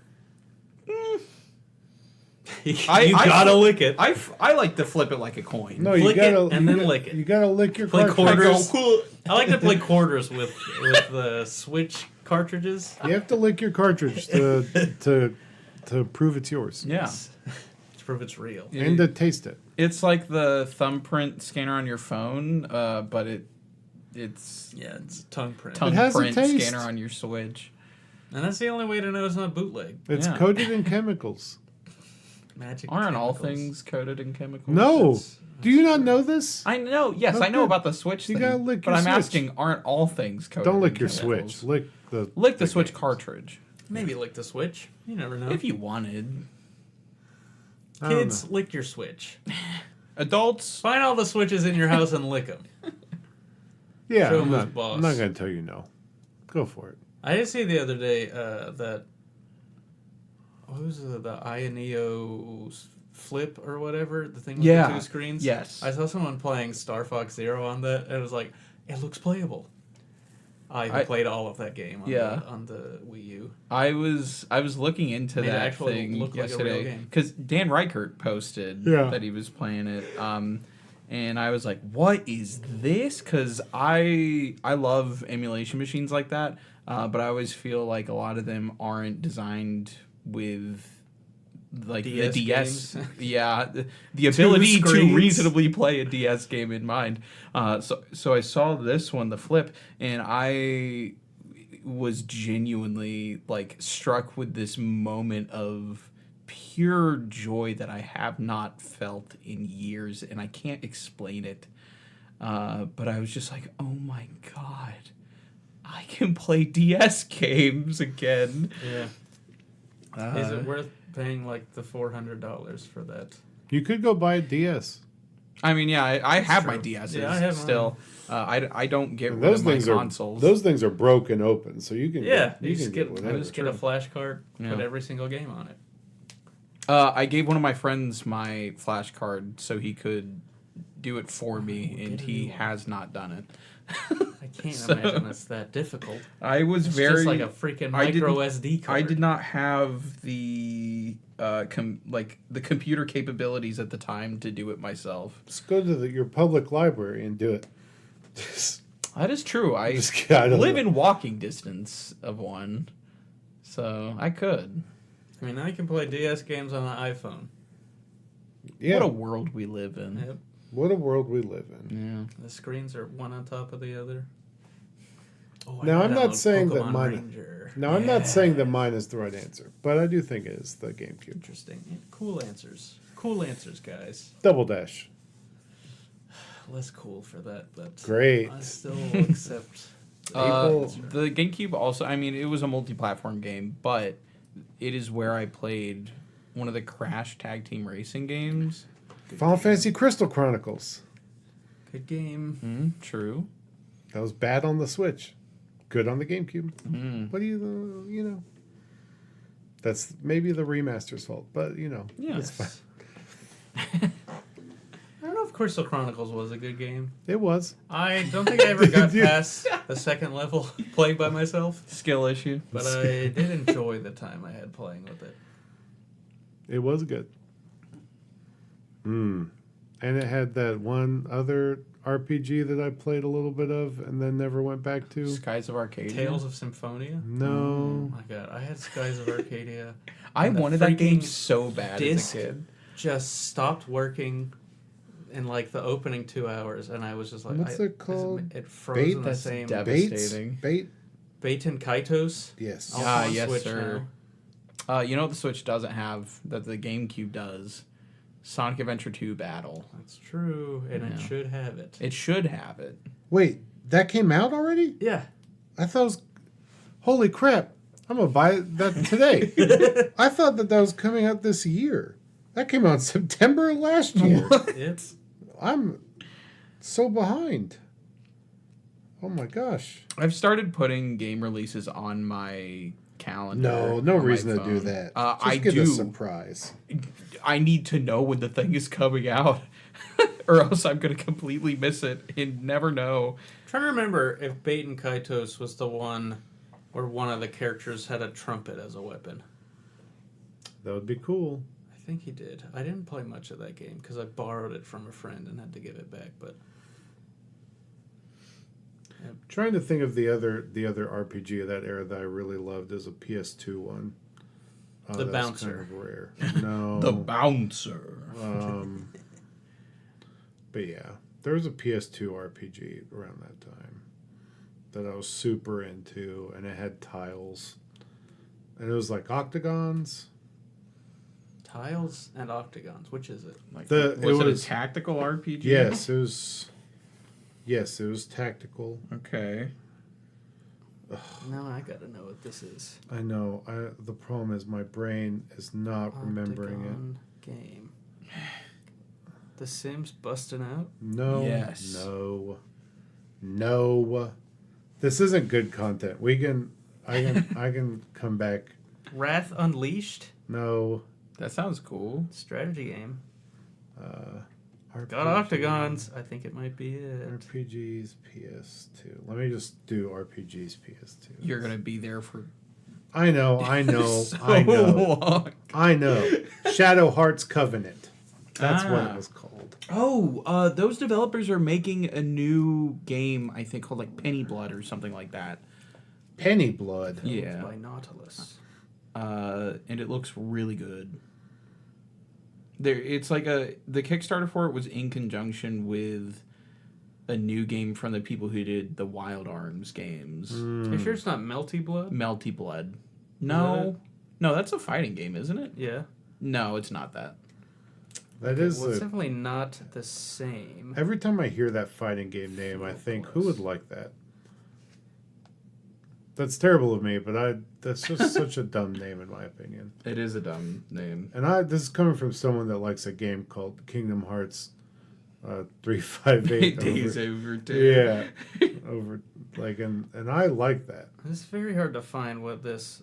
You gotta lick it. I like to flip it like a coin. No, you Flick gotta it and then lick it. You gotta lick your Play cartridge. quarters. I like to play quarters with the Switch cartridges. You have to lick your cartridge to prove it's yours. Yeah. To prove it's real. And to taste it. It's like the thumbprint scanner on your phone, but it's it's tongue print. It has a thumbprint taste. scanner on your Switch. And that's the only way to know it's not bootleg. It's Yeah. coated in chemicals. Magic Aren't all chemicals. things coated in chemicals? No. Do you not know this? I know. Yes, Oh, I know good. about the Switch You thing. gotta lick but your I'm Switch. asking, aren't all things coated? Don't lick in your chemicals? Switch. Lick the Switch games. cartridge Maybe lick the Switch. You never know. if you wanted. I don't Kids, know. lick your Switch. Adults, Find all the Switches in your house and lick them. Yeah, Show I'm who's not boss. going to tell you no. Go for it. I did see the other day that what was the Ioneo Flip or whatever, the thing with Yeah. the 2 screens. Yes. I saw someone playing Star Fox Zero on that, and it was like, it looks playable. I played all of that game on the Wii U. I was looking into Made it that actually thing look like a real yesterday game. because Dan Reichert posted Yeah. that he was playing it, and I was like, "What is this?" Because I love emulation machines like that, but I always feel like a lot of them aren't designed with like DS the DS, games. yeah, the ability to screens. reasonably play a DS game in mind. So I saw this one, the Flip, and I was genuinely like struck with this moment of pure joy that I have not felt in years, and I can't explain it. But I was just like, oh my god, I can play DS games again. Yeah. Is it worth paying like the $400 for that? You could go buy a DS. I mean, yeah, I have my true. DSs Yeah, I have still. I don't get And rid those of my things consoles. those things are broken open, so you can Yeah, get, you can get whatever. just get a flash card, Yeah. put every single game on it. I gave one of my friends my flash card so he could do it for me, and he has not done it. I can't imagine it's that difficult. I was It's very just like a freaking micro SD card. I did not have the the computer capabilities at the time to do it myself. Just go to your public library and do it. That is true. I I don't live know. in walking distance of one, so I could. I mean, I can play DS games on an iPhone. Yeah. What a world we live in. Yep. What a world we live in. Yeah. The screens are one on top of the other. Oh, Now, I'm not download saying that Pokemon mine- Ranger. Now, I'm not saying that mine is the right answer, but I do think it is the GameCube. Interesting. Yeah, cool answers. Cool answers, guys. Double Dash. Less cool for that, but Great. I still accept. People- The GameCube also, I mean, it was a multi-platform game, but it is where I played one of the Crash Tag Team Racing games. Final Fantasy Crystal Chronicles. Good game. True. That was bad on the Switch. Good on the GameCube. Mm. What do you know? That's maybe the remaster's fault, but Yeah. it's fine. I don't know if Crystal Chronicles was a good game. It was. I don't think I ever got Did you? past the second level playing by myself, Skill issue. but I did enjoy the time I had playing with it. It was good. And it had that one other RPG that I played a little bit of and then never went back to. Skies of Arcadia. Tales of Symphonia. Oh No. my god, I had Skies of Arcadia. I And the wanted that game freaking so bad disc as a kid. just stopped working in like the opening 2 hours, and I was just like, What's it called? It froze Bait? in the That's same. devastating. Bait? Baten Kaitos. Yes. Also Ah, on yes, Switch sir. now. You know what the Switch doesn't have that the GameCube does? Sonic Adventure 2 Battle. That's true, and it Yeah. should have it. It should have it. Wait, that came out already? Yeah. I thought it was. Holy crap. I'm going to buy that today. I thought that was coming out this year. That came out in September last year. It's I'm so behind. Oh my gosh. I've started putting game releases on my calendar. No on my reason to do phone. that. Just I get do. a surprise. I need to know when the thing is coming out, or else I'm going to completely miss it and never know. trying to remember if Baten Kaitos was the one where one of the characters had a trumpet as a weapon. That would be cool. I think he did. I didn't play much of that game because I borrowed it from a friend and had to give it back. But Trying to think of the other RPG of that era that I really loved is a PS2 one. The that was Bouncer. kind of rare. No. The Bouncer. But yeah, there was a PS2 RPG around that time that I was super into, and it had tiles, and it was like octagons. tiles and octagons, which is it? Like, It was it was- a tactical RPG? Yes, it was. Yes, it was tactical. Okay. Now I gotta know what this is. I know. The problem is my brain is not remembering it. Octagon game. The Sims busting out. No. Yes. No. This isn't good content. I can come back. Wrath Unleashed. No. That sounds cool. Strategy game. RPG, Got octagons. I think it might be it. RPGs PS2. Let me just do RPGs PS2. You're gonna be there for I know. so I know. long. I know. Shadow Hearts Covenant. That's what it was called. Oh, those developers are making a new game, I think, called like Penny Blood or something like that. Penny Blood. Yeah. By Nautilus. And it looks really good. It's like the Kickstarter for it was in conjunction with a new game from the people who did the Wild Arms games. Are you sure it's not Melty Blood? Melty Blood. No, that's a fighting game, isn't it? Yeah. No, it's not that. That is Well, it's definitely not the same. every time I hear that fighting game name, I think, who would like that? That's terrible of me, but that's just such a dumb name in my opinion. It is a dumb name. And this is coming from someone that likes a game called Kingdom Hearts 358. Days over two. Yeah. Over and I like that. It's very hard to find what this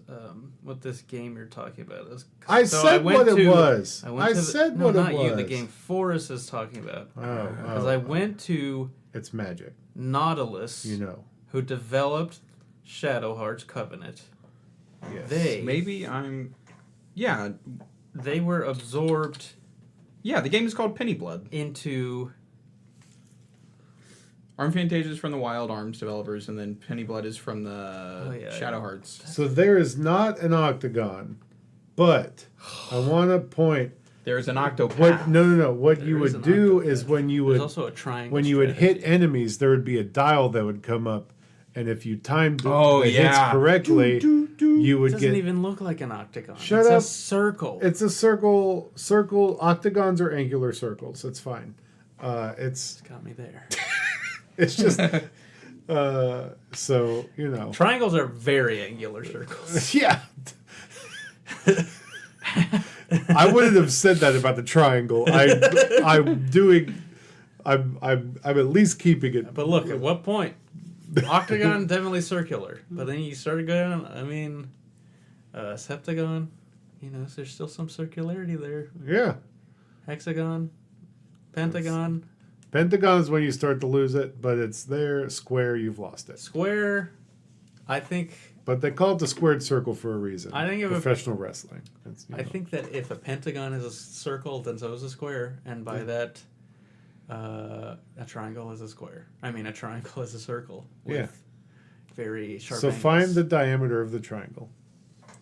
game you're talking about is. I said what it was. I said what it not you. The was. game Forrest is talking about. Because Oh, I went to it's magic. Nautilus, You know. who developed Shadow Hearts Covenant. Yes. Maybe They were absorbed Yeah, the game is called Penny Blood. into Arm Fantasia is from the Wild Arms developers, and then Penny Blood is from the Shadow Hearts. So there is not an octagon, but I want to point. There's an Octopath. No. What There you is would an do octopath. is when you There's would also a triangle. when you would hit strategy. enemies, there would be a dial that would come up, and if you timed the hits yeah. correctly, you It would doesn't get. even look like an octagon. Shut it's up. a circle. It's a circle. Circle octagons are angular circles. It's fine. It's got me there. It's just. So you know. Triangles are very angular circles. Yeah. I wouldn't have said that about the triangle. I'm at least keeping it. But look, at what point? Octagon, definitely circular. But then you started going, septagon, there's still some circularity there. Yeah. Hexagon, pentagon, Pentagon is when you start to lose it, but it's there. Square, you've lost it. square. I think But they call it the squared circle for a reason. I think if professional wrestling. That's, I think that if a pentagon is a circle, then so is a square, and by that, a triangle is a square. I mean, a triangle is a circle. With very sharp. So angles. find the diameter of the triangle,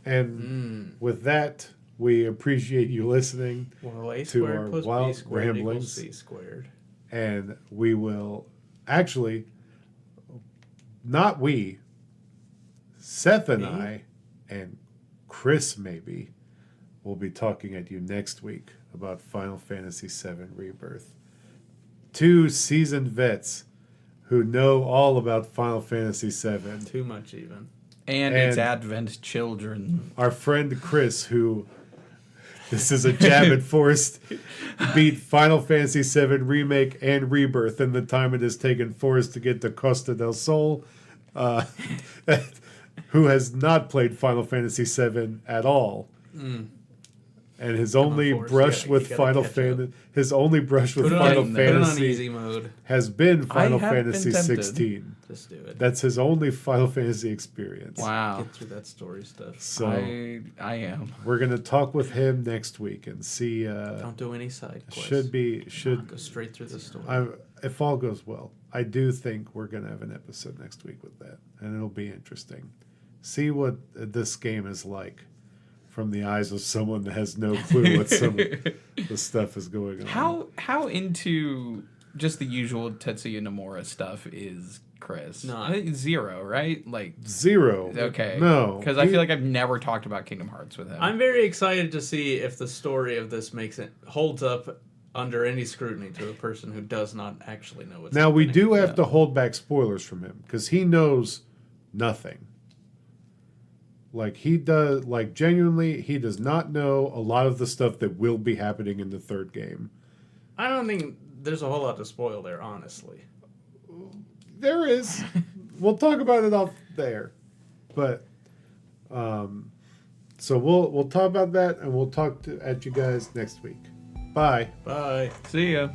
and with that, we appreciate you listening. Well, A to squared our plus wild B squared equals ramblings. C squared. And we will actually, not we, Seth and I, and Chris maybe, will be talking at you next week about Final Fantasy VII Rebirth. Two seasoned vets who know all about Final Fantasy VII. Too much even. And its Advent children. Our friend Chris, who, this is a jab at Forrest, beat Final Fantasy VII Remake and Rebirth in the time it has taken Forrest to get to Costa del Sol, who has not played Final Fantasy VII at all. And his only Forrest, brush you with gotta Final catch up. Fantasy, his only brush with Put it Final on, put it on Fantasy easy mode. has been Final have been Fantasy tempted. 16. Just do it. That's his only Final Fantasy experience. Wow. Get through that story stuff. So I am. we're gonna talk with him next week and see. Don't do any side quests. Go straight through the story. If all goes well, I do think we're gonna have an episode next week with that, and it'll be interesting. See what this game is like from the eyes of someone that has no clue what some of the stuff is going on. How into just the usual Tetsuya Nomura stuff is Chris? No. I think 0, right? Like Zero. okay. No. Because I feel like I've never talked about Kingdom Hearts with him. I'm very excited to see if the story of this holds up under any scrutiny to a person who does not actually know what's Now we happening. do have to hold back spoilers from him because he knows nothing. Like he does, like genuinely, he does not know a lot of the stuff that will be happening in the third game. I don't think there's a whole lot to spoil there, honestly. There is. We'll talk about it off there, but So we'll talk about that, and we'll talk at you guys next week. Bye. Bye. See ya.